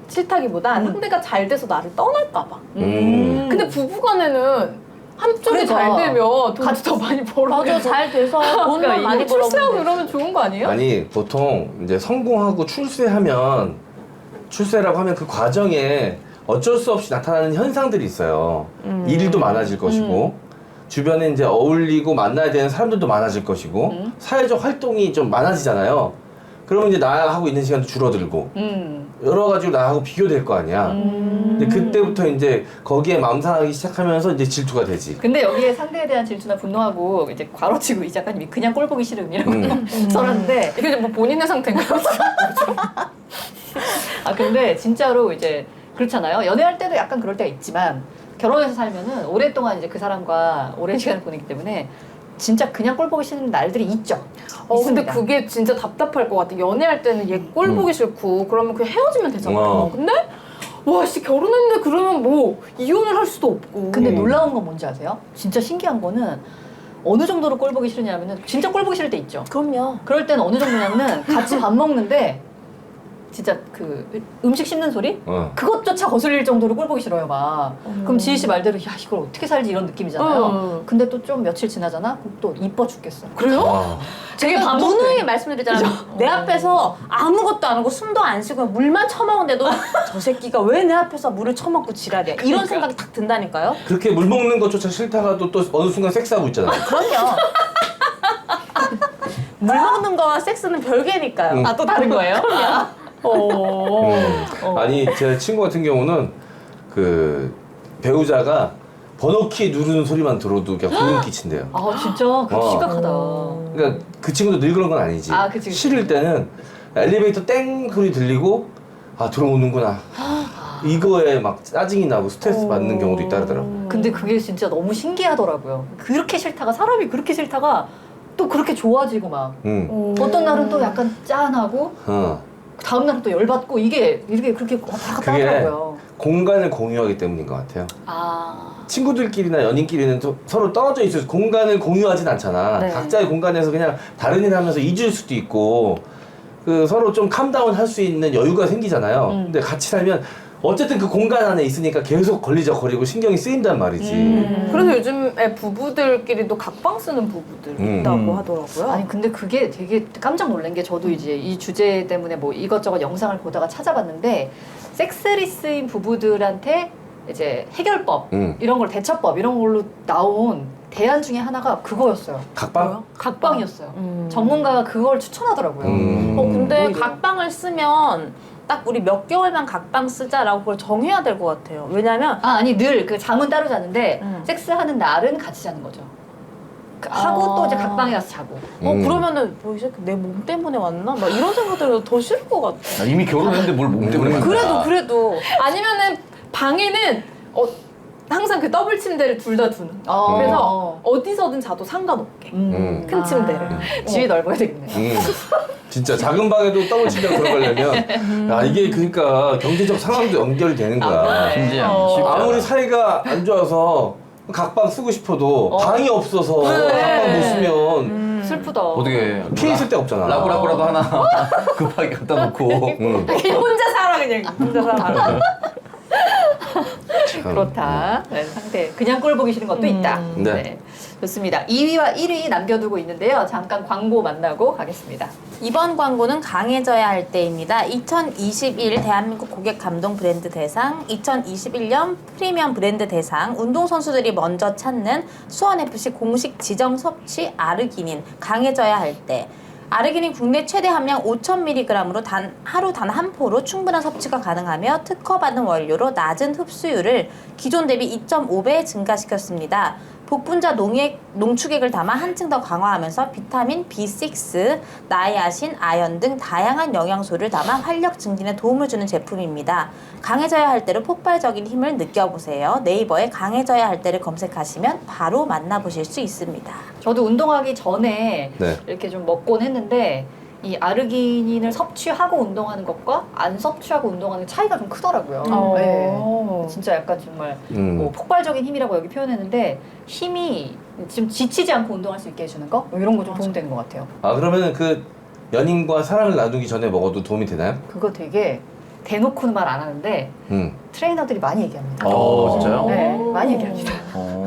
싫다기보다 상대가 잘 돼서 나를 떠날까봐. 근데 부부간에는 한쪽이 그러니까. 잘 되면 돈도 더 많이 벌어. 맞아, 잘 돼서 돈만 그러니까 많이 이게 출세하고 벌어보면 이러면 좋은 거 아니에요? 아니 보통 이제 성공하고 출세라고 하면 그 과정에 어쩔 수 없이 나타나는 현상들이 있어요. 일도 많아질 것이고 주변에 이제 어울리고 만나야 되는 사람들도 많아질 것이고 사회적 활동이 좀 많아지잖아요. 그러면 이제 나하고 있는 시간도 줄어들고 여러 가지로 나하고 비교될 거 아니야. 근데 그때부터 이제 거기에 마음 상하기 시작하면서 이제 질투가 되지. 근데 여기에 상대에 대한 질투나 분노하고 이제 괄호치고 이 작가님이 그냥 꼴 보기 싫음이라고 써놨는데 이게 이제 뭐 본인의 상태인가요? 근데 진짜로 이제 그렇잖아요. 연애할 때도 약간 그럴 때가 있지만 결혼해서 살면은 오랫동안 이제 그 사람과 오랜 시간을 보내기 때문에 진짜 그냥 꼴 보기 싫은 날들이 있죠. 근데 있습니다. 그게 진짜 답답할 것 같아. 연애할 때는 얘 꼴 보기 싫고 그러면 그냥 헤어지면 되잖아. 근데 와씨 결혼했는데 그러면 뭐 이혼을 할 수도 없고. 근데 놀라운 건 뭔지 아세요? 진짜 신기한 거는 어느 정도로 꼴 보기 싫으냐면은 진짜 꼴 보기 싫을 때 있죠. 그럼요. 그럴 때는 어느 정도냐면은 같이 밥 먹는데 진짜 그 음식 씹는 소리? 그것조차 거슬릴 정도로 꼴 보기 싫어요 막. 그럼 지희 씨 말대로 야 이걸 어떻게 살지 이런 느낌이잖아요. 근데 또 좀 며칠 지나잖아? 그럼 또 이뻐 죽겠어. 그래요? 제가 밥 누누이 말씀드리잖아요. 내 앞에서 아무것도 안 하고 숨도 안 쉬고 물만 처먹는데도 저 새끼가 왜 내 앞에서 물을 처먹고 지랄이야. 이런 생각이 딱 든다니까요. 그렇게 물 먹는 것조차 싫다가도 또 어느 순간 섹스하고 있잖아요. 그럼요. 물 먹는 거와 섹스는 별개니까요. 또 다른 거예요? 아니 제 친구 같은 경우는 그 배우자가 번호키 누르는 소리만 들어도 그냥 소름 끼친대요. 진짜 그거 심각하다. 그러니까 그 친구도 늘 그런 건 아니지. 그치. 싫을 때는 엘리베이터 땡 소리 들리고 들어오는구나. 이거에 막 짜증이 나고 스트레스 받는 경우도 있다더라고. 근데 그게 진짜 너무 신기하더라고요. 그렇게 싫다가 사람이 그렇게 싫다가 또 그렇게 좋아지고 막 어떤 날은 또 약간 짠하고 다음 날은 또 열받고 이게 그렇게 왔다 갔다 그게 하더라고요. 공간을 공유하기 때문인 것 같아요. 친구들끼리나 연인끼리는 서로 떨어져 있어서 공간을 공유하진 않잖아. 네. 각자의 공간에서 그냥 다른 일 하면서 잊을 수도 있고 그 서로 좀 캄다운 할 수 있는 여유가 생기잖아요. 근데 같이 살면 어쨌든 그 공간 안에 있으니까 계속 걸리적거리고 신경이 쓰인단 말이지. 그래서 요즘에 부부들끼리도 각방 쓰는 부부들 있다고 하더라고요. 아니 근데 그게 되게 깜짝 놀란 게 저도 이제 이 주제 때문에 뭐 이것저것 영상을 보다가 찾아봤는데 섹스리스인 부부들한테 이제 해결법 이런 걸 대처법 이런 걸로 나온 대안 중에 하나가 그거였어요. 각방? 각방이었어요. 전문가가 그걸 추천하더라고요. 근데 오히려. 각방을 쓰면 딱 우리 몇 개월만 각방 쓰자라고 그걸 정해야 될 것 같아요. 왜냐면 아니 늘 그 잠은 따로 자는데 섹스하는 날은 같이 자는 거죠. 하고 또 이제 각방에 가서 자고. 그러면은 뭐 이 새끼 내 몸 때문에 왔나? 막 이런 생각들이 더 싫을 것 같아. 이미 결혼했는데 뭘 몸 때문에 만나. 그래도 아니면은 방에는 항상 그 더블 침대를 둘 다 두는. 어. 그래서 어디서든 자도 상관없게. 큰 침대를. 집이 넓어야 되겠네. 진짜 작은 방에도 더블 침대가 들어가려면 야 이게 그러니까 경제적 상황도 연결이 되는 거야. 진지한 쉽지 않아. 아무리 사이가 안 좋아서 각방 쓰고 싶어도 방이 없어서 각방 못 쓰면 슬프다. 어떻게 피해 있을 데가 없잖아. 라브라브라도 하나 급하게 갖다 놓고. 그냥 혼자 살아 그냥. 혼자 살아. 그렇다. 네, 상태. 그냥 꼴 보기 싫은 것도 있다. 네. 좋습니다. 2위와 1위 남겨두고 있는데요. 잠깐 광고 만나고 가겠습니다. 이번 광고는 강해져야 할 때입니다. 2021 대한민국 고객 감동 브랜드 대상, 2021년 프리미엄 브랜드 대상, 운동선수들이 먼저 찾는 수원FC 공식 지정 섭취 아르기닌, 강해져야 할 때. 아르기닌 국내 최대 함량 5,000mg으로 하루 단 한 포로 충분한 섭취가 가능하며 특허받은 원료로 낮은 흡수율을 기존 대비 2.5배 증가시켰습니다. 복분자 농축액을 담아 한층 더 강화하면서 비타민 B6, 나이아신, 아연 등 다양한 영양소를 담아 활력 증진에 도움을 주는 제품입니다. 강해져야 할 때로 폭발적인 힘을 느껴보세요. 네이버에 강해져야 할 때를 검색하시면 바로 만나보실 수 있습니다. 저도 운동하기 전에 네. 이렇게 좀 먹곤 했는데 이 아르기닌을 섭취하고 운동하는 것과 안 섭취하고 운동하는 차이가 좀 크더라고요. 네. 진짜 약간 정말 뭐 폭발적인 힘이라고 여기 표현했는데 힘이 지금 지치지 않고 운동할 수 있게 해주는 거? 뭐 이런 거 좀 도움되는 것 같아요. 아 그러면 그 연인과 사랑을 나누기 전에 먹어도 도움이 되나요? 그거 되게 대놓고는 말 안 하는데 트레이너들이 많이 얘기합니다. 진짜요? 네, 많이 얘기합니다.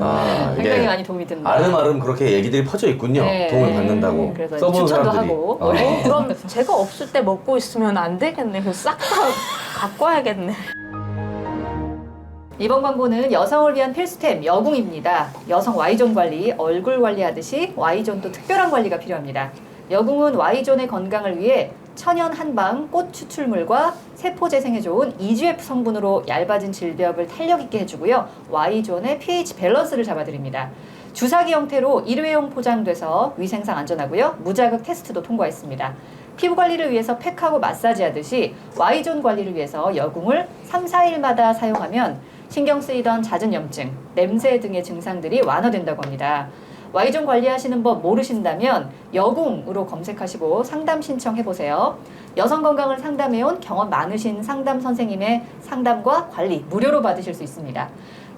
아 굉장히 이게 많이 도움이 된다. 아름아름 그렇게 얘기들이 퍼져 있군요. 네. 도움을 받는다고 그래서 써본 추천도 사람들이. 하고. 그럼 제가 없을 때 먹고 있으면 안 되겠네. 그래서 싹 다 바꿔야겠네. 이번 광고는 여성을 위한 필수템 여궁입니다. 여성 Y존 관리, 얼굴 관리하듯이 Y존도 특별한 관리가 필요합니다. 여궁은 Y존의 건강을 위해 천연 한방 꽃 추출물과 세포 재생에 좋은 EGF 성분으로 얇아진 질벽을 탄력 있게 해주고요. Y존의 pH 밸런스를 잡아드립니다. 주사기 형태로 일회용 포장돼서 위생상 안전하고요. 무자극 테스트도 통과했습니다. 피부 관리를 위해서 팩하고 마사지하듯이 Y존 관리를 위해서 여궁을 3, 4일마다 사용하면 신경 쓰이던 잦은 염증, 냄새 등의 증상들이 완화된다고 합니다. Y존 관리하시는 법 모르신다면 여궁으로 검색하시고 상담 신청해보세요. 여성 건강을 상담해온 경험 많으신 상담 선생님의 상담과 관리 무료로 받으실 수 있습니다.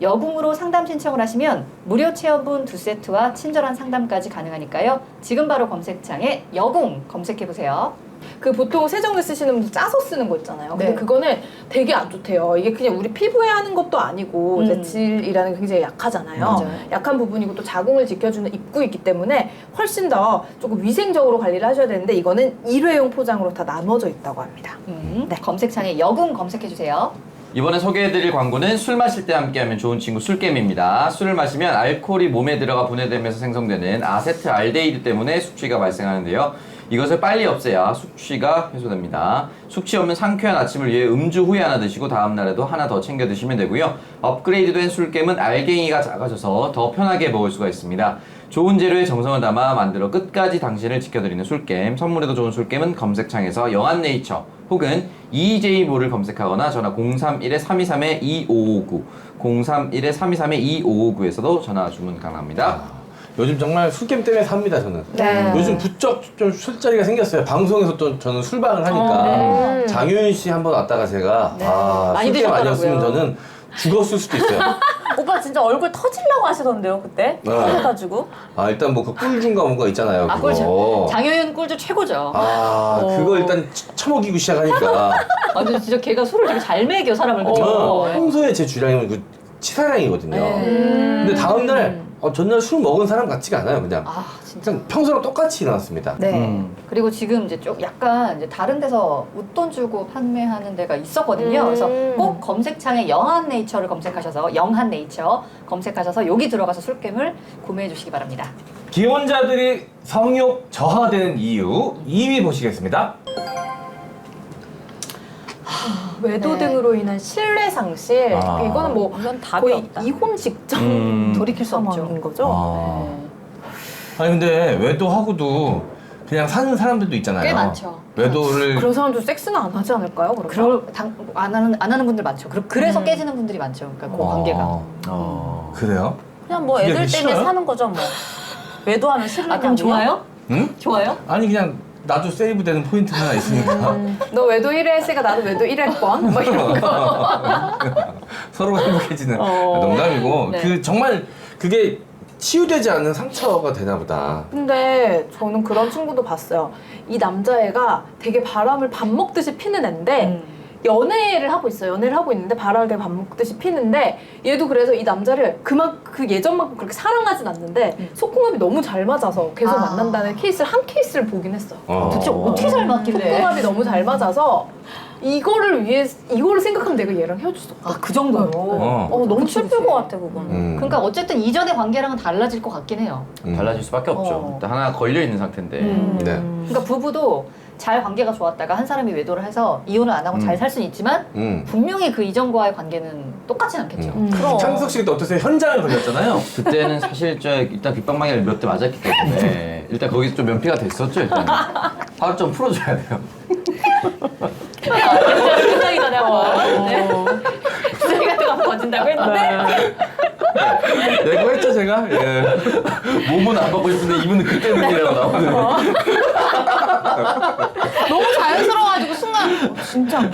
여궁으로 상담 신청을 하시면 무료 체험분 2세트와 친절한 상담까지 가능하니까요. 지금 바로 검색창에 여궁 검색해보세요. 그 보통 세정제 쓰시는 분들 짜서 쓰는 거 있잖아요. 근데 네. 그거는 되게 안 좋대요. 이게 그냥 우리 피부에 하는 것도 아니고 이제 질이라는 게 굉장히 약하잖아요. 맞아요. 약한 부분이고 또 자궁을 지켜주는 입구이기 때문에 훨씬 더 조금 위생적으로 관리를 하셔야 되는데 이거는 일회용 포장으로 다 나눠져 있다고 합니다. 네. 검색창에 여궁 검색해주세요. 이번에 소개해드릴 광고는 술 마실 때 함께하면 좋은 친구 술겜입니다. 술을 마시면 알코올이 몸에 들어가 분해되면서 생성되는 아세트알데히드 때문에 숙취가 발생하는데요. 이것을 빨리 없애야 숙취가 해소됩니다. 숙취 없는 상쾌한 아침을 위해 음주 후에 하나 드시고 다음날에도 하나 더 챙겨 드시면 되고요. 업그레이드된 술겜은 알갱이가 작아져서 더 편하게 먹을 수가 있습니다. 좋은 재료에 정성을 담아 만들어 끝까지 당신을 지켜드리는 술겜. 선물에도 좋은 술겜은 검색창에서 영한네이처 혹은 EJ몰을 검색하거나 전화 031-323-2559 031-323-2559에서도 전화 주문 가능합니다. 요즘 정말 술겜 때문에 삽니다 저는. 요즘 부쩍 좀 술자리가 생겼어요. 방송에서 또 저는 술방을 하니까 장효윤 씨 한번 왔다가 제가 많이 술겜 아니었으면 드셨더라고요. 저는 죽었을 수도 있어요. 오빠 진짜 얼굴 터지려고 하시던데요 그때? 네. 터져가지고. 일단 뭐 그 꿀준가 뭔가 있잖아요. 아, 그거. 꿀 장효윤 꿀주 최고죠. 그거 일단 처먹이고 시작하니까. 근데 진짜 걔가 술을 되게 잘 먹여 사람을 그죠? 평소에 제 주량은 그 치사량이거든요. 근데 다음날 전날 술 먹은 사람 같지가 않아요. 그냥 진짜. 그냥 평소랑 똑같이 일어났습니다. 네. 그리고 지금 이제 좀 약간 이제 다른 데서 웃돈 주고 판매하는 데가 있었거든요. 그래서 꼭 검색창에 영한네이처를 검색하셔서 영한네이처 검색하셔서 여기 들어가서 술겜을 구매해 주시기 바랍니다. 기혼자들이 성욕 저하되는 이유 2위 보시겠습니다. 외도 등으로 인한 신뢰 상실. 이거는 뭐 이건 답이 거의 없다. 이혼 직전 돌이킬 수 없죠. 상황인 거죠. 아니 근데 외도하고도 그냥 사는 사람들도 있잖아요. 꽤 많죠. 외도를 그런 사람들 섹스는 안 하지 않을까요? 그러면? 안 하는 분들 많죠. 그래서 깨지는 분들이 많죠. 그러니까 그 관계가. 그래요? 그냥 뭐 그게 애들 때문에 싫어요? 사는 거죠 뭐. 외도하면 싫으냐고요? 그럼 좋아요? 응? 좋아요? 아니 그냥 나도 세이브 되는 포인트 하나 있으니까 너 외도 1회 했으니까 나도 외도 1회권? 뭐 이런 거. 서로가 행복해지는 농담이고 네. 그 정말 그게 치유되지 않는 상처가 되나 보다. 근데 저는 그런 친구도 봤어요. 이 남자애가 되게 바람을 밥 먹듯이 피는 애인데 연애를 하고 있어요. 연애를 하고 있는데 바람을 되게 밥 먹듯이 피는데 얘도 그래서 이 남자를 그 예전만큼 그렇게 사랑하진 않는데 속궁합이 너무 잘 맞아서 계속 만난다는 케이스를 한 케이스를 보긴 했어요. 도대체 어떻게 잘 맞길래? 속궁합이 너무 잘 맞아서 이거를 생각하면 내가 얘랑 헤어질 수 없다. 그 정도로. 너무 슬플 것 같아 그거는. 그러니까 어쨌든 이전의 관계랑은 달라질 것 같긴 해요. 달라질 수밖에 없죠. 일단 하나 걸려 있는 상태인데. 네. 그러니까 부부도 잘 관계가 좋았다가 한 사람이 외도를 해서 이혼을 안 하고 잘 살 수는 있지만 분명히 그 이전과의 관계는 똑같진 않겠죠. 그럼. 창석 씨도 어떠세요? 현장에 걸렸잖아요. 그때는 사실 일단 빗방망이를 몇 대 맞았기 때문에 일단 거기서 좀 면피가 됐었죠. 일단 화를 좀 풀어줘야 돼요. 굉장히 전하고 쓰레기 같은 거 거진다고 했는데 네, 그거 했죠 제가. 예. 몸은 안 받고 싶은데 입은 그때 느끼려고 나오거든요. 너무 자연스러워가지고 순간 진짜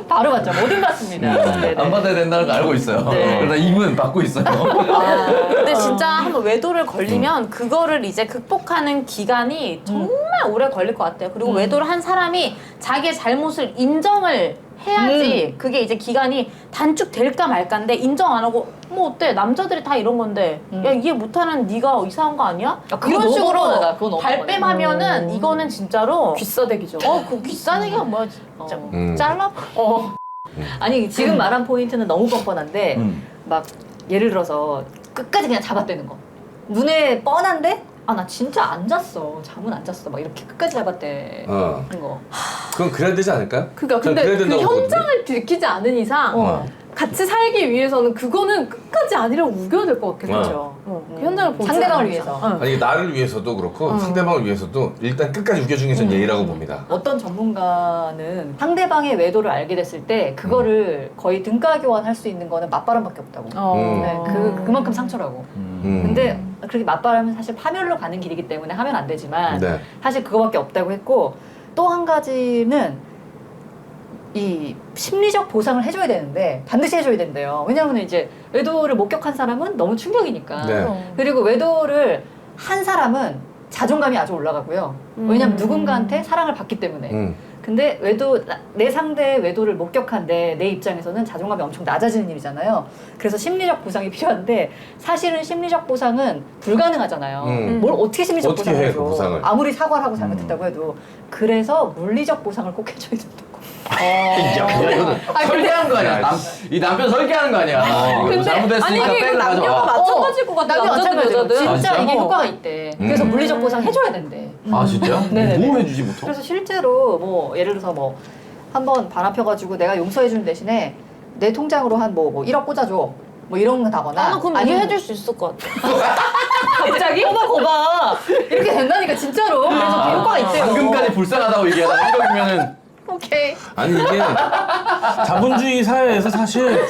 바로 맞죠. 뭐든 받습니다. 네네. 안 받아야 된다는 거 알고 있어요. 네. 그러나 입은 받고 있어요. 근데 진짜 한번 외도를 걸리면 그거를 이제 극복하는 기간이 정말 오래 걸릴 것 같아요. 그리고 외도를 한 사람이 자기의 잘못을 인정을 해야지 그게 이제 기간이 단축될까 말까인데 인정 안 하고 뭐 어때 남자들이 다 이런 건데 야 이해 못하는 네가 이상한 거 아니야? 그거 이런 너무 식으로 억울하다. 그거 너무 발뺌하면은 이거는 진짜로 귀싸대기죠. 그 귀싸대기가 뭐야 진짜 잘라 아니 지금 말한 포인트는 너무 뻔뻔한데 막 예를 들어서 끝까지 그냥 잡아대는 거. 눈에 뻔한데 나 진짜 안 잤어. 잠은 안 잤어. 막 이렇게 끝까지 잡아대는 거. 그건 그래야 되지 않을까요? 그러니까 전 근데 그래야 그 된다고 보거든요. 현장을 들키지 않은 이상 같이 살기 위해서는 그거는 끝까지 아니라고 우겨야 될 것 같겠죠. 그 현장을 보지 상대방을 않는 위해서. 이상. 아니 나를 위해서도 그렇고 상대방을 위해서도 일단 끝까지 우겨주는 게 전 예의라고 봅니다. 어떤 전문가는 상대방의 외도를 알게 됐을 때 그거를 거의 등가 교환할 수 있는 거는 맞바람밖에 없다고. 네, 그만큼 상처라고. 근데 그렇게 맞바람은 사실 파멸로 가는 길이기 때문에 하면 안 되지만 네. 사실 그거밖에 없다고 했고 또 한 가지는 이 심리적 보상을 해줘야 되는데 반드시 해줘야 된대요. 왜냐하면 이제 외도를 목격한 사람은 너무 충격이니까. 네. 그리고 외도를 한 사람은 자존감이 아주 올라가고요. 왜냐하면 누군가한테 사랑을 받기 때문에. 근데 내 상대의 외도를 목격한 내 입장에서는 자존감이 엄청 낮아지는 일이잖아요. 그래서 심리적 보상이 필요한데 사실은 심리적 보상은 불가능하잖아요. 뭘 어떻게 심리적 어떻게 보상을 해, 해줘. 그 보상을. 아무리 사과를 하고 잘못했다고 해도. 그래서 물리적 보상을 꼭 해줘야 된다고. 야, 이거는 설계하는 거 아니야. 이 남편 설계하는 거 아니야. 이거 잘못했으니까 아니, 이게 빼고 남녀가 가져와. 마찬가지일 것 같아. 남녀 남자든 마찬가지고 여자든. 진짜 진짜? 이게 효과가 있대. 그래서 물리적 보상 해줘야 된대. 아 진짜요? 네네네. 뭐 해주지 보통? 그래서 실제로 뭐 예를 들어서 뭐 한번 바람 펴가지고 내가 용서해주는 대신에 내 통장으로 한 뭐 1억 꽂아줘 뭐 이런 거 다거나 나는 그럼 아니면 이해해줄 수 있을 것 같아. 갑자기 거봐 이렇게 된다니까 진짜로 그래서 그 효과가 있대요. 방금까지 불쌍하다고 얘기하다가 이러면은 오케이. 아니 이게 자본주의 사회에서 사실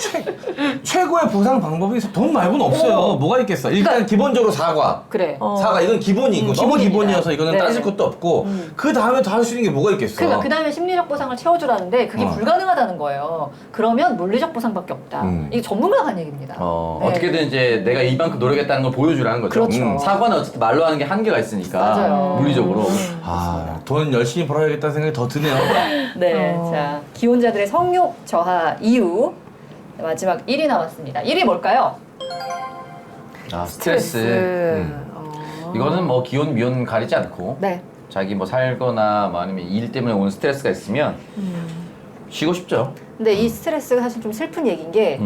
최고의 보상 방법이 돈 말고는 없어요. 뭐가 있겠어? 일단 기본적으로 사과. 그래. 사과 이건 기본이고 너무 기본입니다. 기본이어서 이거는 네. 따질 것도 없고 그 다음에 더 할 수 있는 게 뭐가 있겠어? 그러니까 그 다음에 심리적 보상을 채워주라는데 그게 불가능하다는 거예요. 그러면 물리적 보상밖에 없다. 이게 전문가가 한 얘기입니다. 네. 어떻게든 이제 내가 이만큼 노력했다는 걸 보여주라는 거죠. 그렇죠. 사과는 어쨌든 말로 하는 게 한계가 있으니까. 맞아요. 물리적으로. 돈 열심히 벌어야겠다는 생각이 더 드네요. 네, 자 기혼자들의 성욕 저하 이유 마지막 1위 나왔습니다. 1위 뭘까요? 아, 스트레스. 이거는 뭐 기혼 미혼 가리지 않고 네. 자기 뭐 살거나 뭐 아니면 일 때문에 오는 스트레스가 있으면 쉬고 싶죠. 근데 이 스트레스가 사실 좀 슬픈 얘기인 게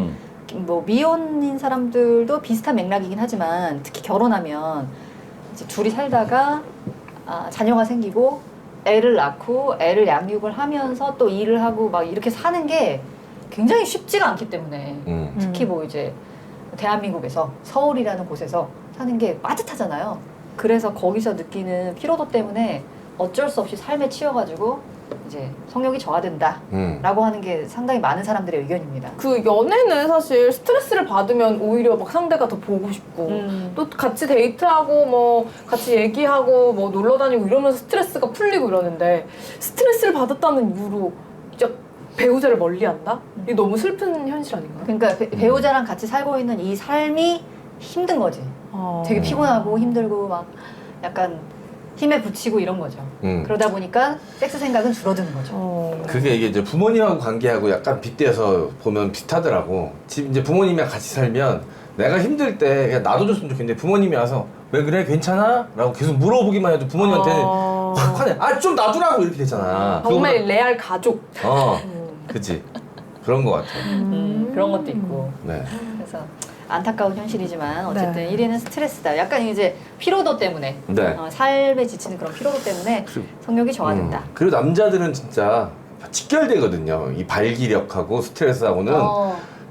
뭐 미혼인 사람들도 비슷한 맥락이긴 하지만 특히 결혼하면 이제 둘이 살다가 자녀가 생기고 애를 낳고 애를 양육을 하면서 또 일을 하고 막 이렇게 사는 게 굉장히 쉽지가 않기 때문에 특히 뭐 이제 대한민국에서 서울이라는 곳에서 사는 게 빠듯하잖아요. 그래서 거기서 느끼는 피로도 때문에 어쩔 수 없이 삶에 치여가지고 이제 성욕이 저하된다라고 하는 게 상당히 많은 사람들의 의견입니다. 그 연애는 사실 스트레스를 받으면 오히려 막 상대가 더 보고 싶고 또 같이 데이트하고 뭐 같이 얘기하고 뭐 놀러 다니고 이러면서 스트레스가 풀리고 이러는데 스트레스를 받았다는 이유로 진짜 배우자를 멀리한다? 이게 너무 슬픈 현실 아닌가요? 그러니까 배우자랑 같이 살고 있는 이 삶이 힘든 거지. 되게 피곤하고 힘들고 막 약간 힘에 부치고 이런 거죠. 그러다 보니까 섹스 생각은 줄어드는 거죠. 그게 이제 부모님하고 관계하고 약간 빗대서 보면 비슷하더라고. 집 이제 부모님이랑 같이 살면 내가 힘들 때 그냥 놔둬줬으면 좋겠는데 부모님이 와서 왜 그래 괜찮아? 라고 계속 물어보기만 해도 부모님한테는 확 화내. 아 좀 놔두라고 이렇게 되잖아. 정말 레알 가족. 그치. 그런 거 같아. 그런 것도 있고. 네. 그래서 안타까운 현실이지만 어쨌든 1위는 스트레스다. 약간 이제 피로도 때문에 네. 삶에 지치는 그런 피로도 때문에 성욕이 저하된다. 그리고 남자들은 진짜 직결되거든요. 이 발기력하고 스트레스하고는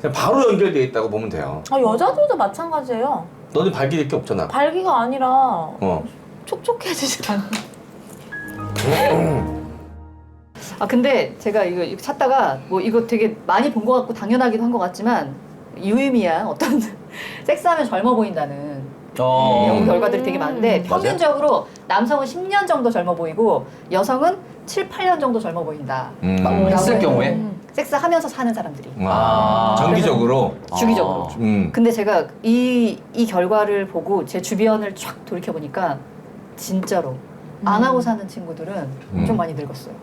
그냥 바로 연결되어 있다고 보면 돼요. 여자들도 마찬가지예요. 너는 발기될 게 없잖아. 발기가 아니라 촉촉해지지 않아. 근데 제가 이거 찾다가 뭐 이거 되게 많이 본 것 같고 당연하기도 한 것 같지만 유의미한 어떤 섹스하면 젊어 보인다는 연구 결과들이 되게 많은데 평균적으로 남성은 10년 정도 젊어 보이고 여성은 7, 8년 정도 젊어 보인다. 했을 경우에? 섹스하면서 사는 사람들이. 정기적으로? 주기적으로. 근데 제가 이 결과를 보고 제 주변을 쫙 돌이켜보니까 진짜로 안 하고 사는 친구들은 좀 많이 늙었어요.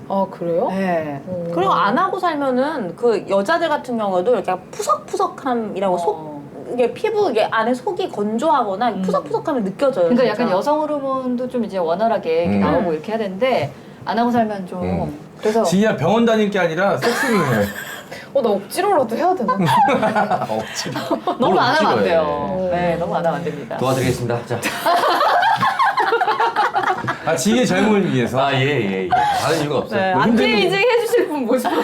아 그래요? 네. 그리고 안 하고 살면은 그 여자들 같은 경우도 이렇게 푸석푸석함이라고 이게 피부 이게 안에 속이 건조하거나 푸석푸석함이 느껴져요. 그러니까 진짜. 약간 여성 호르몬도 좀 이제 원활하게 이렇게 나오고 이렇게 해야 되는데 안 하고 살면 좀 그래서 지희야 병원 다닐 게 아니라 섹스를 해. 나 억지로라도 해야 되나? 억지로. 너무 안 하면 안 억지로 돼요. 네, 너무 안 하면 안 됩니다. 도와드리겠습니다. 자. 지희의 젊음을 위해서. 예. 다른 이유가 없어요. 네, 안티에이징 해주실 분 모시고.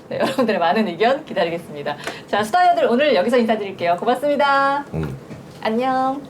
네, 여러분들의 많은 의견 기다리겠습니다. 자, 수다녀들 오늘 여기서 인사드릴게요. 고맙습니다. 안녕.